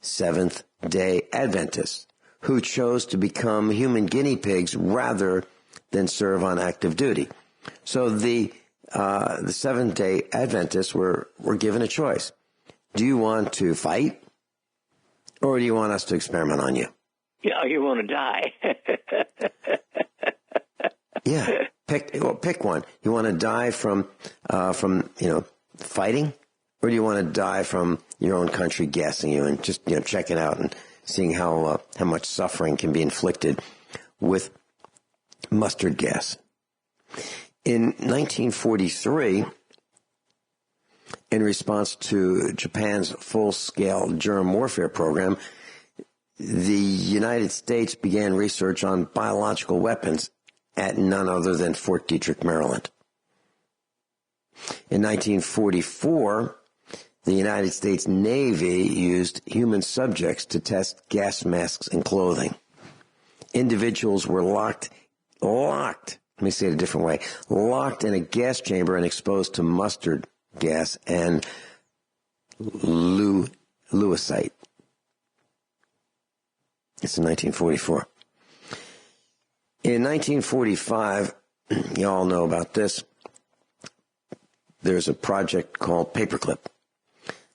Seventh-day Adventists, who chose to become human guinea pigs rather than serve on active duty. So the Seventh-day Adventists were given a choice. Do you want to fight, or do you want us to experiment on you? Yeah, you want to die. Yeah, pick one. You want to die from fighting, or do you want to die from your own country gassing you and just checking out and seeing how much suffering can be inflicted with mustard gas? In 1943, in response to Japan's full-scale germ warfare program, the United States began research on biological weapons at none other than Fort Detrick, Maryland. In 1944, the United States Navy used human subjects to test gas masks and clothing. Individuals were locked, let me say it a different way, locked in a gas chamber and exposed to mustard gas and lewisite. It's in 1944. In 1945, you all know about this, there's a project called Paperclip.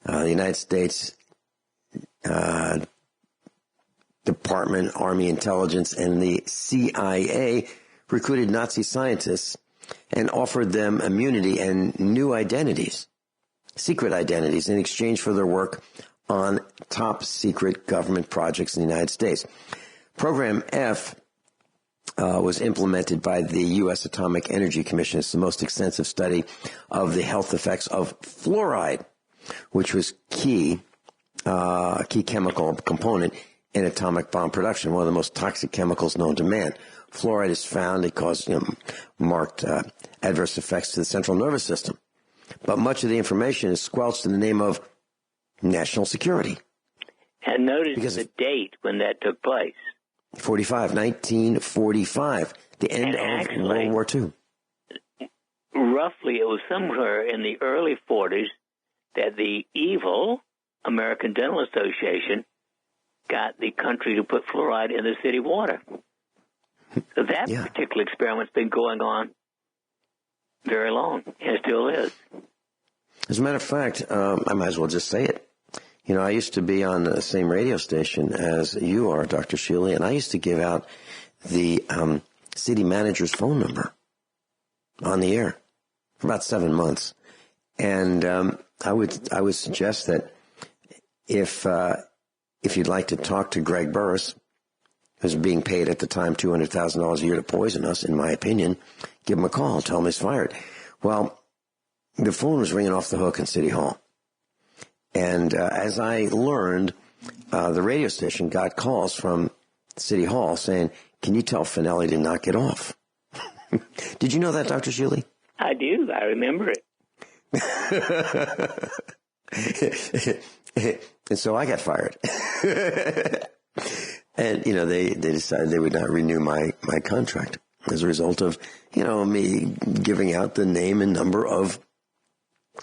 The United States Department, Army Intelligence, and the CIA recruited Nazi scientists and offered them immunity and new identities, secret identities, in exchange for their work on top secret government projects in the United States. Program F was implemented by the U.S. Atomic Energy Commission. It's the most extensive study of the health effects of fluoride, which was a key chemical component in atomic bomb production, one of the most toxic chemicals known to man. Fluoride is found, it causes marked adverse effects to the central nervous system. But much of the information is squelched in the name of national security. And notice the date when that took place. 1945, the end of World War II. Roughly, it was somewhere in the early 40s that the evil American Dental Association got the country to put fluoride in the city water. So that particular experiment's been going on very long, and it still is. As a matter of fact, I might as well just say it. I used to be on the same radio station as you are, Dr. Shealy, and I used to give out the city manager's phone number on the air for about 7 months. And I would suggest that if you'd like to talk to Greg Burris, who's being paid at the time $200,000 a year to poison us, in my opinion, give him a call, tell him he's fired. Well, the phone was ringing off the hook in City Hall. And as I learned, the radio station got calls from City Hall saying, can you tell Finelli to knock it off? Did you know that, Dr. Shealy? I do. I remember it. And so I got fired. And, they decided they would not renew my contract as a result of, me giving out the name and number of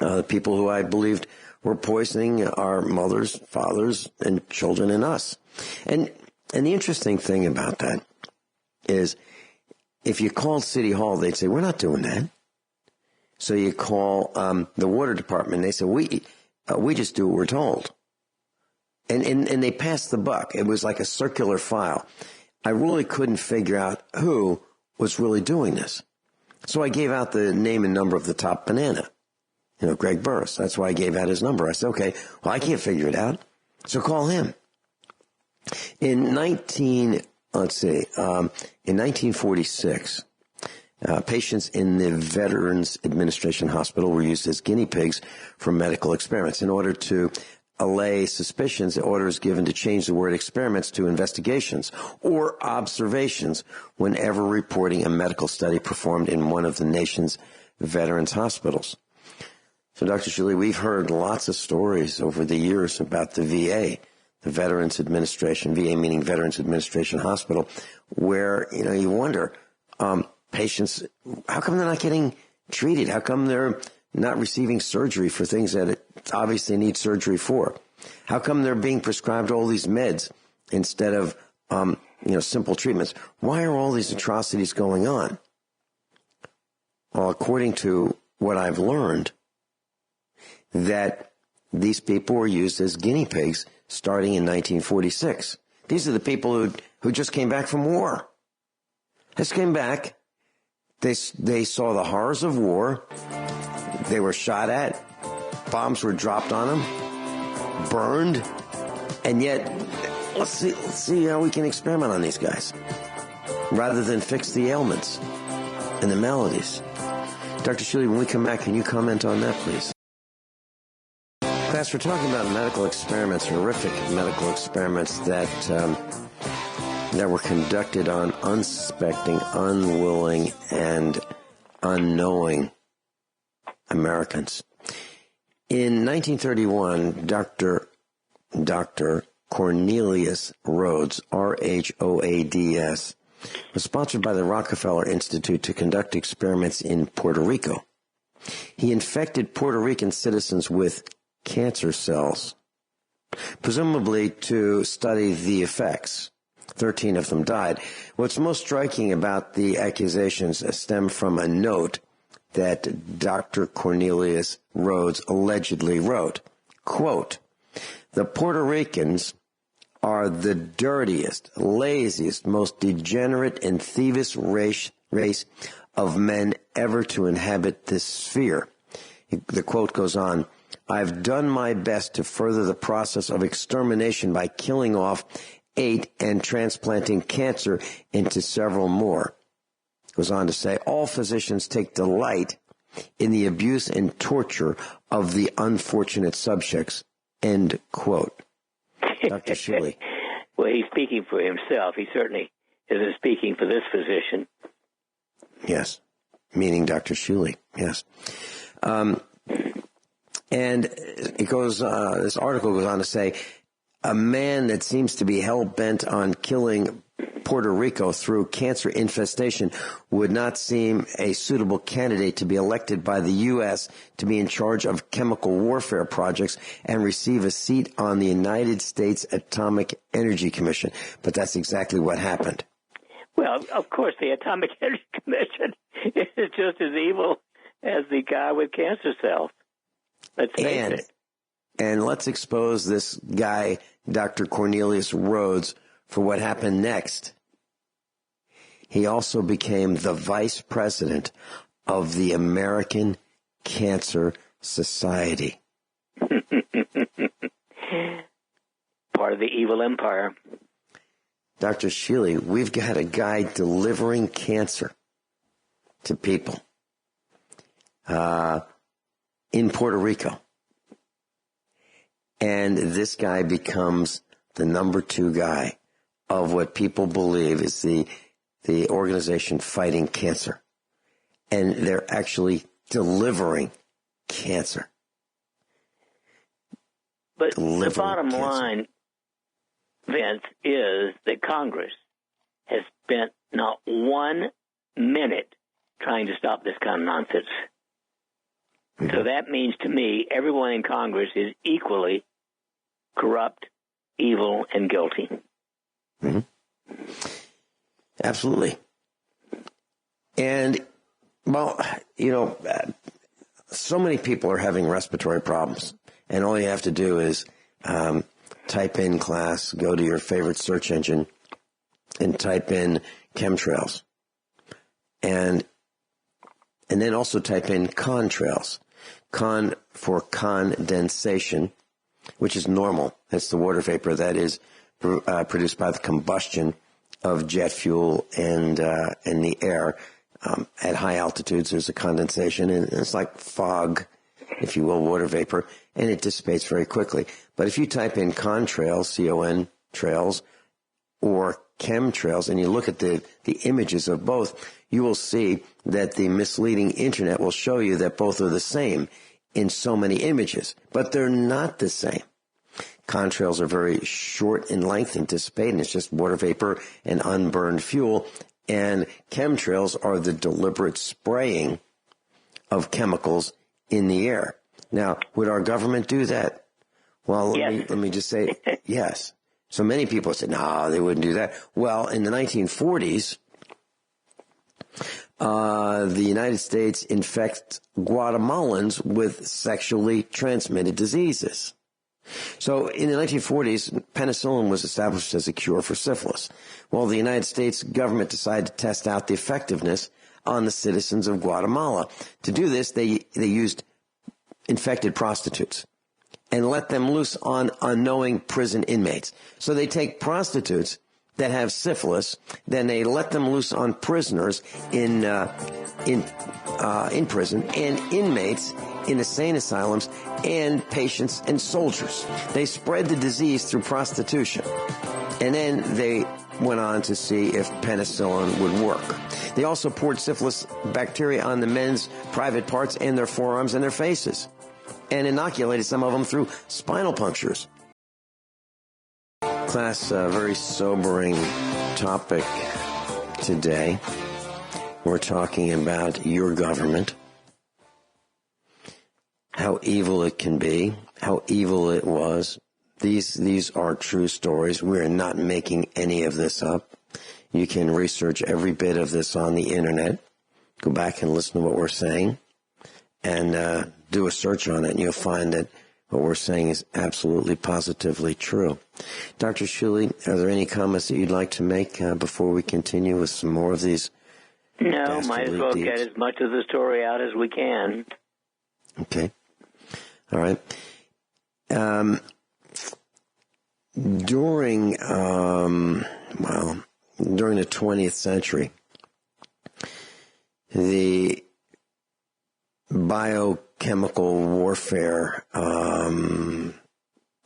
the people who I believed were poisoning our mothers, fathers, and children and us. And the interesting thing about that is if you called City Hall, they'd say, we're not doing that. So you call the water department, they say, we just do what we're told. And they passed the buck. It was like a circular file. I really couldn't figure out who was really doing this. So I gave out the name and number of the top banana, Greg Burris. That's why I gave out his number. I said, okay, well, I can't figure it out. So call him. In 1946, patients in the Veterans Administration Hospital were used as guinea pigs for medical experiments. In order to allay suspicions, the order is given to change the word experiments to investigations or observations whenever reporting a medical study performed in one of the nation's veterans hospitals. So, Dr. Shealy, we've heard lots of stories over the years about the VA, the Veterans Administration, VA meaning Veterans Administration Hospital, where, you wonder, patients, how come they're not getting treated? How come they're not receiving surgery for things that it obviously need surgery for? How come they're being prescribed all these meds instead of, simple treatments? Why are all these atrocities going on? Well, according to what I've learned, that these people were used as guinea pigs starting in 1946. These are the people who just came back from war. Just came back. They saw the horrors of war. They were shot at. Bombs were dropped on them. Burned. And yet, let's see how we can experiment on these guys rather than fix the ailments and the maladies. Dr. Shealy, when we come back, can you comment on that, please? Class, we're talking about medical experiments, horrific medical experiments that were conducted on unsuspecting, unwilling, and unknowing Americans. In 1931, Dr. Cornelius Rhoads, Rhoads, was sponsored by the Rockefeller Institute to conduct experiments in Puerto Rico. He infected Puerto Rican citizens with cancer cells, presumably to study the effects. 13 of them died. What's most striking about the accusations stem from a note that Dr. Cornelius Rhoads allegedly wrote. Quote, "The Puerto Ricans are the dirtiest, laziest, most degenerate and thievish race of men ever to inhabit this sphere." The quote goes on, "I've done my best to further the process of extermination by killing off 8 and transplanting cancer into several more." Goes on to say, "All physicians take delight in the abuse and torture of the unfortunate subjects." End quote. Dr. Shealy. Well, he's speaking for himself. He certainly isn't speaking for this physician. Yes, meaning Dr. Shealy, yes. And it goes. This article goes on to say, a man that seems to be hell-bent on killing Puerto Rico through cancer infestation would not seem a suitable candidate to be elected by the U.S. to be in charge of chemical warfare projects and receive a seat on the United States Atomic Energy Commission. But that's exactly what happened. Well, of course, the Atomic Energy Commission is just as evil as the guy with cancer cells. Let's face it. And let's expose this guy, Dr. Cornelius Rhoads, for what happened next. he also became the vice president of the American Cancer Society. Part of the evil empire. Dr. Shealy, we've got a guy delivering cancer to people in Puerto Rico. And this guy becomes the number 2 guy of what people believe is the organization fighting cancer. And they're actually delivering cancer. But the bottom line, Vince, is that Congress has spent not 1 minute trying to stop this kind of nonsense. Mm-hmm. So that means to me, everyone in Congress is equally corrupt, evil, and guilty. Mm-hmm. Absolutely. And, well, so many people are having respiratory problems, and all you have to do is type in class, go to your favorite search engine, and type in chemtrails. And then also type in contrails. Con for condensation, which is normal. It's the water vapor that is produced by the combustion of jet fuel and the air. At high altitudes, there's a condensation, and it's like fog, if you will, water vapor, and it dissipates very quickly. But if you type in contrails, C-O-N, trails, or chemtrails, and you look at the images of both, you will see that the misleading internet will show you that both are the same in so many images, but they're not the same. Contrails are very short in length and dissipate, and it's just water vapor and unburned fuel. And chemtrails are the deliberate spraying of chemicals in the air. Now, would our government do that? Well, yes. let me just say yes. So many people said, no, they wouldn't do that. Well, in the 1940s, the United States infects Guatemalans with sexually transmitted diseases. So in the 1940s, penicillin was established as a cure for syphilis. Well, the United States government decided to test out the effectiveness on the citizens of Guatemala. To do this, they used infected prostitutes and let them loose on unknowing prison inmates. So they take prostitutes that have syphilis, then they let them loose on prisoners in prison, and inmates in insane asylums, and patients and soldiers. They spread the disease through prostitution. And then they went on to see if penicillin would work. They also poured syphilis bacteria on the men's private parts and their forearms and their faces, and inoculated some of them through spinal punctures. Class, a very sobering topic today. We're talking about your government, how evil it can be, how evil it was. These are true stories. We're not making any of this up. You can research every bit of this on the internet. Go back and listen to what we're saying and do a search on it, and you'll find that what we're saying is absolutely, positively true. Dr. Shealy, are there any comments that you'd like to make before we continue with some more of these? No, might as well get as much of the story out as we can. Okay. All right. During the 20th century, the biochemical warfare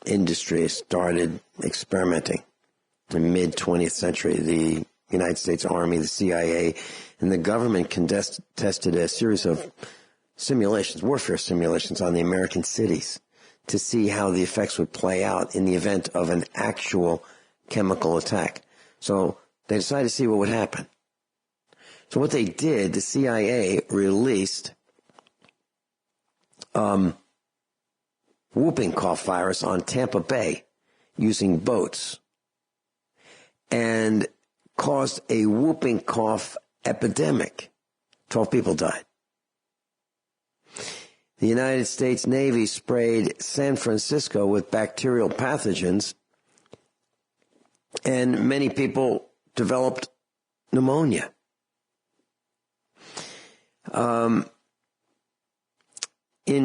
industry started experimenting. In the mid-20th century, the United States Army, the CIA, and the government tested a series of simulations, warfare simulations on the American cities to see how the effects would play out in the event of an actual chemical attack. So they decided to see what would happen. So what they did, the CIA released whooping cough virus on Tampa Bay using boats and caused a whooping cough epidemic. 12 people died. The United States Navy sprayed San Francisco with bacterial pathogens, and many people developed pneumonia In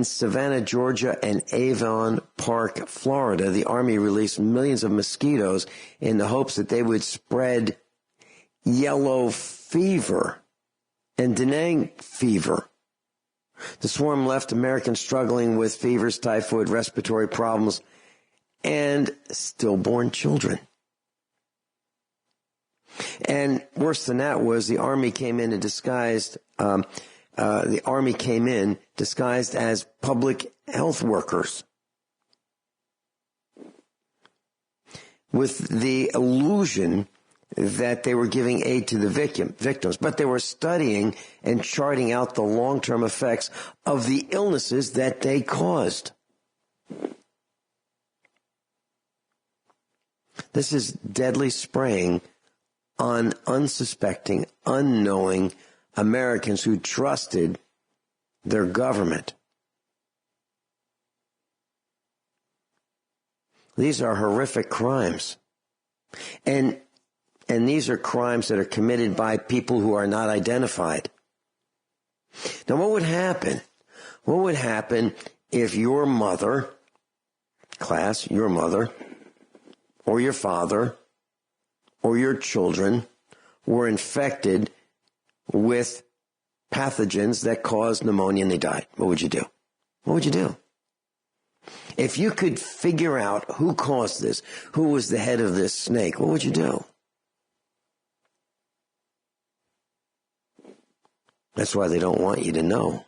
Savannah, Georgia, and Avon Park, Florida, the Army released millions of mosquitoes in the hopes that they would spread yellow fever and dengue fever. The swarm left Americans struggling with fevers, typhoid, respiratory problems, and stillborn children. And worse than that was the Army came in disguised as public health workers, with the illusion that they were giving aid to the victims, but they were studying and charting out the long-term effects of the illnesses that they caused. This is deadly spraying on unsuspecting, unknowing Americans who trusted their government. These are horrific crimes. And these are crimes that are committed by people who are not identified. Now, what would happen? What would happen if your mother, your mother, or your father, or your children were infected with pathogens that caused pneumonia and they died? What would you do? What would you do? If you could figure out who caused this, who was the head of this snake, what would you do? That's why they don't want you to know,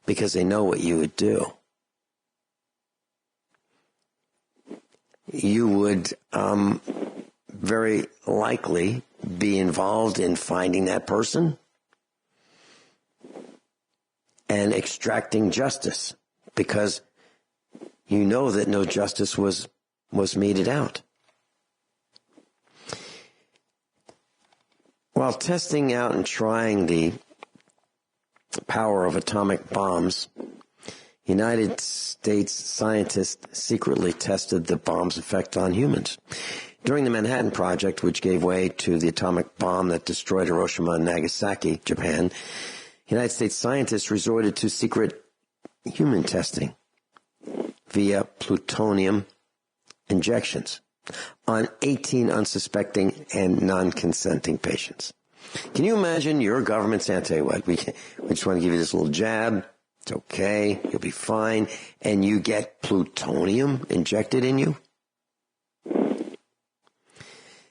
because they know what you would do. You would very likely be involved in finding that person and extracting justice, because you know that no justice was meted out. While testing out and trying the power of atomic bombs, United States scientists secretly tested the bomb's effect on humans. During the Manhattan Project, which gave way to the atomic bomb that destroyed Hiroshima and Nagasaki, Japan, United States scientists resorted to secret human testing via plutonium injections on 18 unsuspecting and non-consenting patients. Can you imagine your government saying, I'll tell you what, we just want to give you this little jab. It's okay. You'll be fine. And you get plutonium injected in you?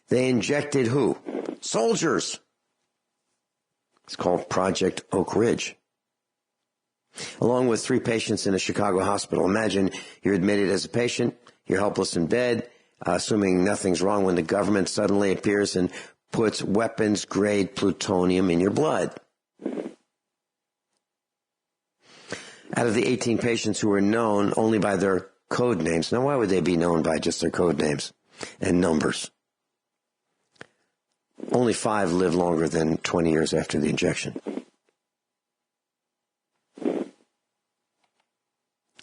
They injected who? Soldiers. It's called Project Oak Ridge. Along with 3 patients in a Chicago hospital. Imagine you're admitted as a patient, you're helpless in bed, assuming nothing's wrong, when the government suddenly appears and puts weapons-grade plutonium in your blood. Out of the 18 patients who were known only by their code names. Now, why would they be known by just their code names and numbers? Only 5 lived longer than 20 years after the injection.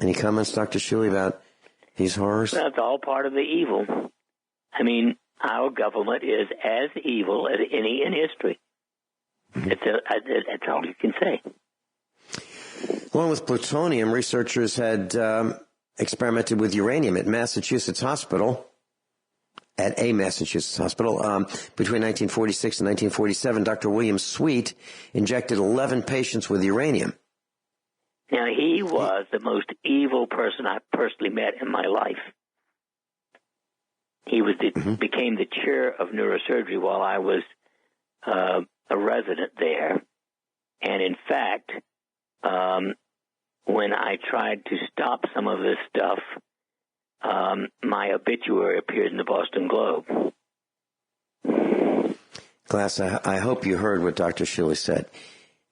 Any comments, Dr. Shealy, about these horrors? That's all part of the evil. I mean, our government is as evil as any in history. That's all you can say. Along with plutonium, researchers had experimented with uranium at a Massachusetts hospital. Between 1946 and 1947, Dr. William Sweet injected 11 patients with uranium. Now, he was the most evil person I personally met in my life. He was became the chair of neurosurgery while I was a resident there. And in fact, when I tried to stop some of this stuff, my obituary appeared in the Boston Globe. Class, I hope you heard what Dr. Shealy said.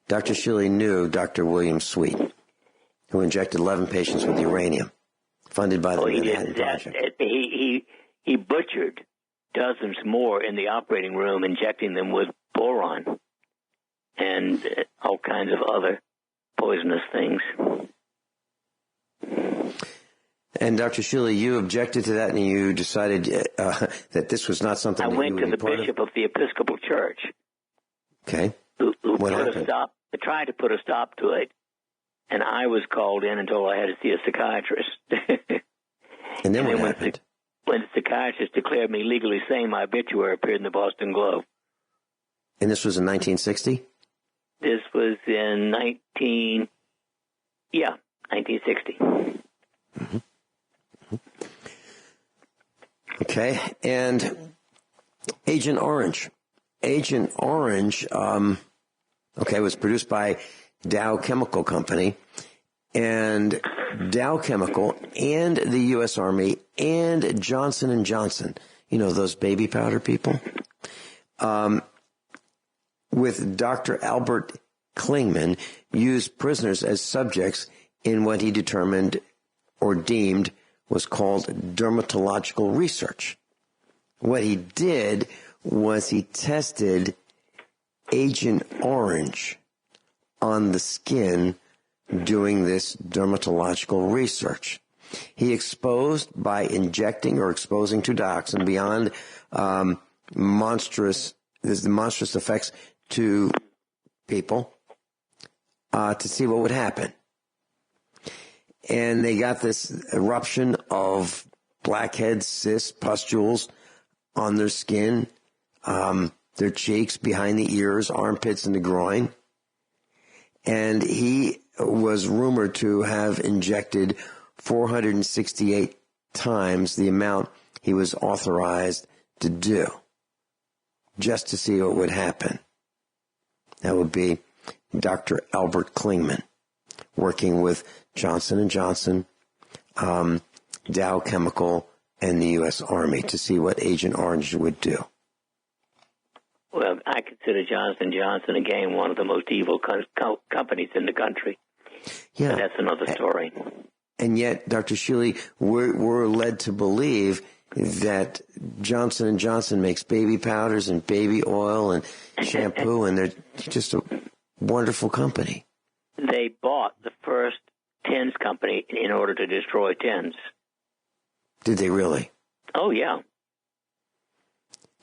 Dr. Shealy knew Dr. William Sweet, who injected 11 patients with uranium, funded by the Manhattan Project. He butchered dozens more in the operating room, injecting them with boron and all kinds of other poisonous things. And Dr. Shealy, you objected to that, and you decided that this was not something I that went you would to the be part bishop of the Episcopal Church. Okay. Who What put happened? a stop tried to put a stop to it, and I was called in and told I had to see a psychiatrist. And then what happened? When the psychiatrist declared me legally sane, my obituary appeared in the Boston Globe. And this was in 1960? This was in 1960. Mm-hmm. Okay, and Agent Orange. Agent Orange, was produced by Dow Chemical Company, and Dow Chemical and the U.S. Army and Johnson & Johnson, those baby powder people, with Dr. Albert Klingman, used prisoners as subjects in what he determined or deemed was called dermatological research. What he did was he tested Agent Orange on the skin doing this dermatological research. He exposed by injecting or exposing to dioxin beyond monstrous effects to people to see what would happen. And they got this eruption of blackheads, cysts, pustules on their skin, their cheeks, behind the ears, armpits, and the groin. And he was rumored to have injected 468 times the amount he was authorized to do, just to see what would happen. That would be Dr. Albert Klingman, working with Johnson & Johnson, Dow Chemical, and the U.S. Army to see what Agent Orange would do. Well, I consider Johnson & Johnson, again, one of the most evil companies in the country. Yeah. But that's another story. And yet, Dr. Shealy, we're led to believe that Johnson & Johnson makes baby powders and baby oil and shampoo, and they're just a wonderful company. They bought the first TENS company in order to destroy TENS. Did they really? Oh, yeah.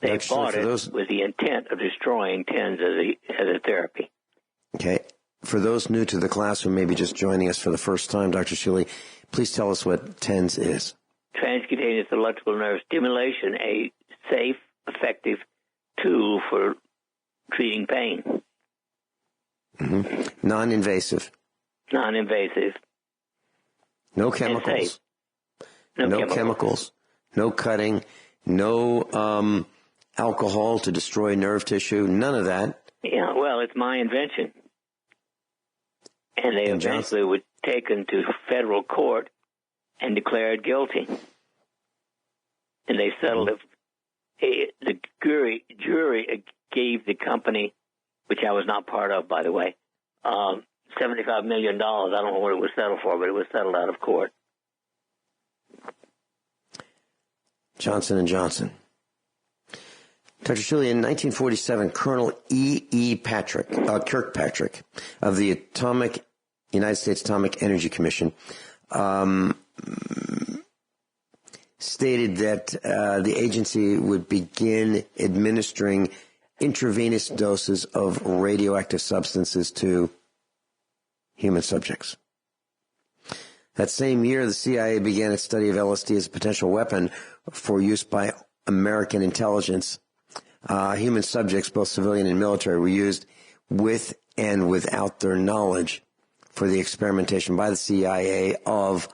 They bought it with the intent of destroying TENS as a therapy. Okay. For those new to the class who may be just joining us for the first time, Dr. Shealy, please tell us what TENS is. Transcutaneous electrical nerve stimulation, a safe, effective tool for treating pain. Mm-hmm. Non-invasive. Non-invasive. No chemicals. No chemicals. No cutting. No alcohol to destroy nerve tissue. None of that. Yeah, well, it's my invention. And they eventually were taken to federal court and declared guilty. And they settled it. The jury gave the company, which I was not part of, by the way, $75 million. I don't know what it was settled for, but it was settled out of court. Johnson & Johnson. Dr. Shealy, in 1947, Colonel E. Kirkpatrick of the United States Atomic Energy Commission stated that the agency would begin administering intravenous doses of radioactive substances to human subjects. That same year, the CIA began its study of LSD as a potential weapon for use by American intelligence. Human subjects, both civilian and military, were used with and without their knowledge for the experimentation by the CIA of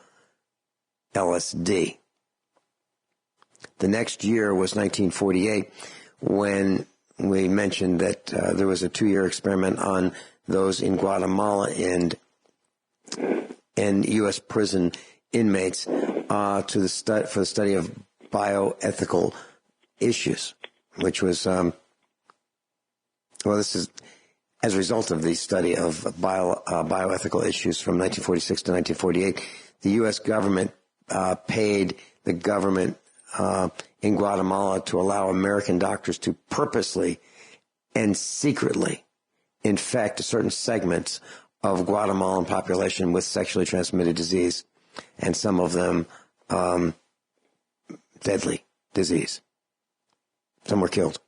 LSD. The next year was 1948, when we mentioned that there was a 2-year experiment on those in Guatemala and U.S. prison inmates for the study of bioethical issues, which was this is as a result of the study of bioethical issues from 1946 to 1948. The U.S. government paid the government in Guatemala to allow American doctors to purposely and secretly infect certain segments of Guatemalan population with sexually transmitted disease, and some of them deadly disease. Some were killed.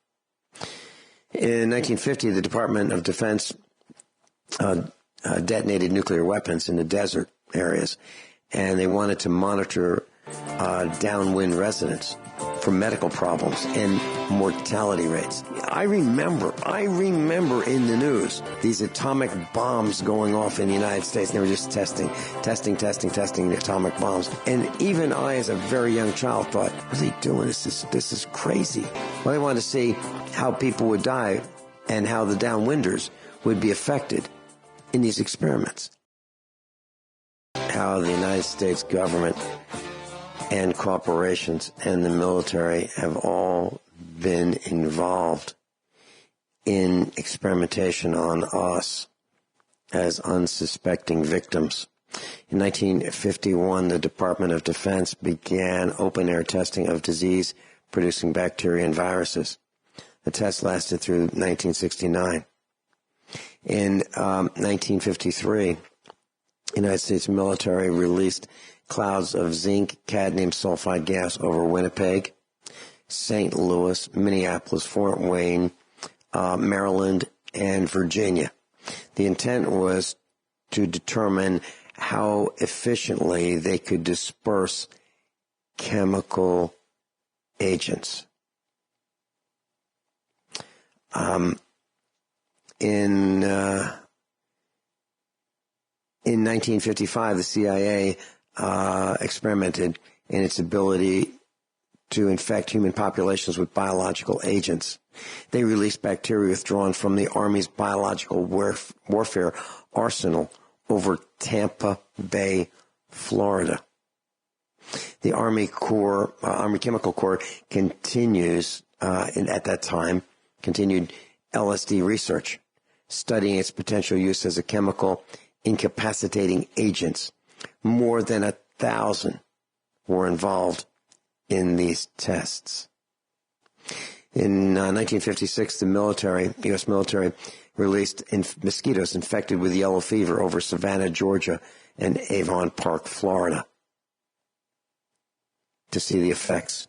In 1950, the Department of Defense detonated nuclear weapons in the desert areas, and they wanted to monitor downwind residents for medical problems and mortality rates. I remember in the news these atomic bombs going off in the United States. They were just testing the atomic bombs. And even I, as a very young child, thought, what are they doing? This is crazy. Well, they wanted to see how people would die and how the downwinders would be affected in these experiments. How the United States government and corporations and the military have all been involved in experimentation on us as unsuspecting victims. In 1951, the Department of Defense began open-air testing of disease-producing bacteria and viruses. The test lasted through 1969. In 1953, the United States military released clouds of zinc cadmium sulfide gas over Winnipeg, St. Louis, Minneapolis, Fort Wayne, Maryland, and Virginia. The intent was to determine how efficiently they could disperse chemical agents. In 1955, the CIA experimented in its ability to infect human populations with biological agents. They released bacteria withdrawn from the Army's biological warfare arsenal over Tampa Bay, Florida. The Army Chemical Corps continued LSD research, studying its potential use as a chemical incapacitating agents. More than 1,000 were involved in these tests. In 1956, the U.S. military released mosquitoes infected with yellow fever over Savannah, Georgia, and Avon Park, Florida, to see the effects.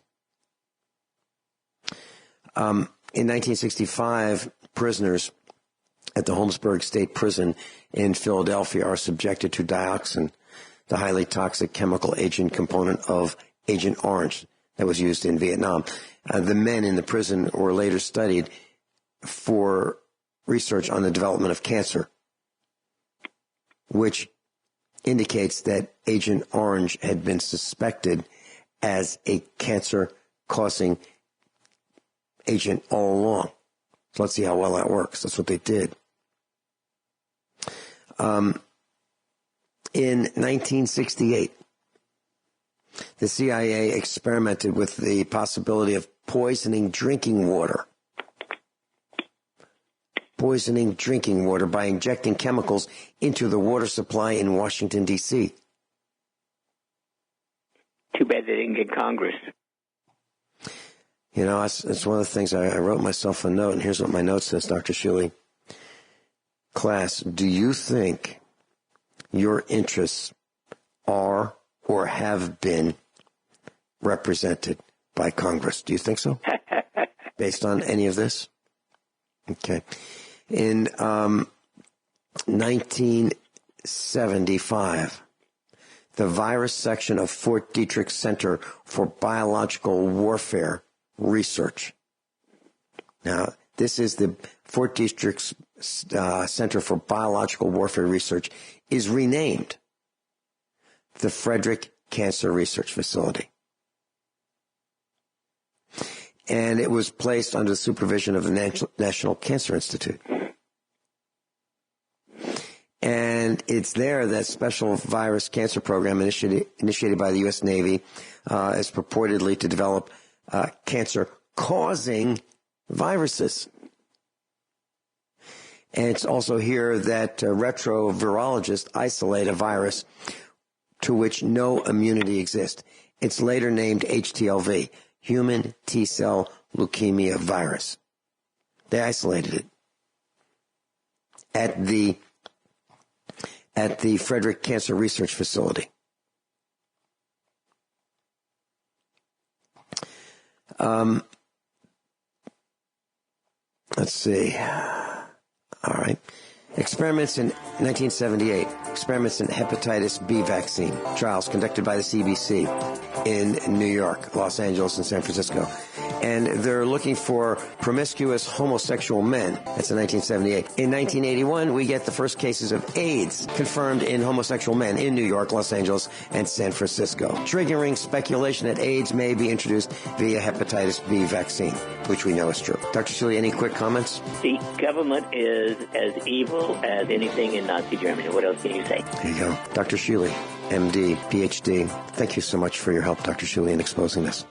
In 1965, prisoners at the Holmesburg State Prison in Philadelphia are subjected to dioxin, the highly toxic chemical agent component of Agent Orange that was used in Vietnam. The men in the prison were later studied for research on the development of cancer, which indicates that Agent Orange had been suspected as a cancer-causing agent all along. So let's see how well that works. That's what they did. In 1968, the CIA experimented with the possibility of poisoning drinking water by injecting chemicals into the water supply in Washington, D.C. Too bad they didn't get Congress. You know, it's one of the things I wrote myself a note, and here's what my note says, Dr. Shealy. Class, do you think your interests are or have been represented by Congress? Do you think so? Based on any of this? Okay. In 1975, the virus section of Fort Detrick Center for Biological Warfare Research. Now, this is the Fort Detrick Center for Biological Warfare Research is renamed the Frederick Cancer Research Facility. And it was placed under the supervision of the National Cancer Institute. And it's there that special virus cancer program initiated by the U.S. Navy is purportedly to develop cancer-causing viruses. And it's also here that retrovirologists isolate a virus to which no immunity exists. It's later named HTLV, Human T-Cell Leukemia Virus. They isolated it at the Frederick Cancer Research Facility. Let's see. All right. Experiments in 1978. Experiments in hepatitis B vaccine. Trials conducted by the CBC in New York, Los Angeles, and San Francisco. And they're looking for promiscuous homosexual men. That's in 1978. In 1981, we get the first cases of AIDS confirmed in homosexual men in New York, Los Angeles, and San Francisco, triggering speculation that AIDS may be introduced via hepatitis B vaccine, which we know is true. Dr. Shealy, any quick comments? The government is as evil as anything in Nazi Germany. What else can you say? There you go. Dr. Shealy, MD, PhD. Thank you so much for your help, Dr. Shealy, in exposing this.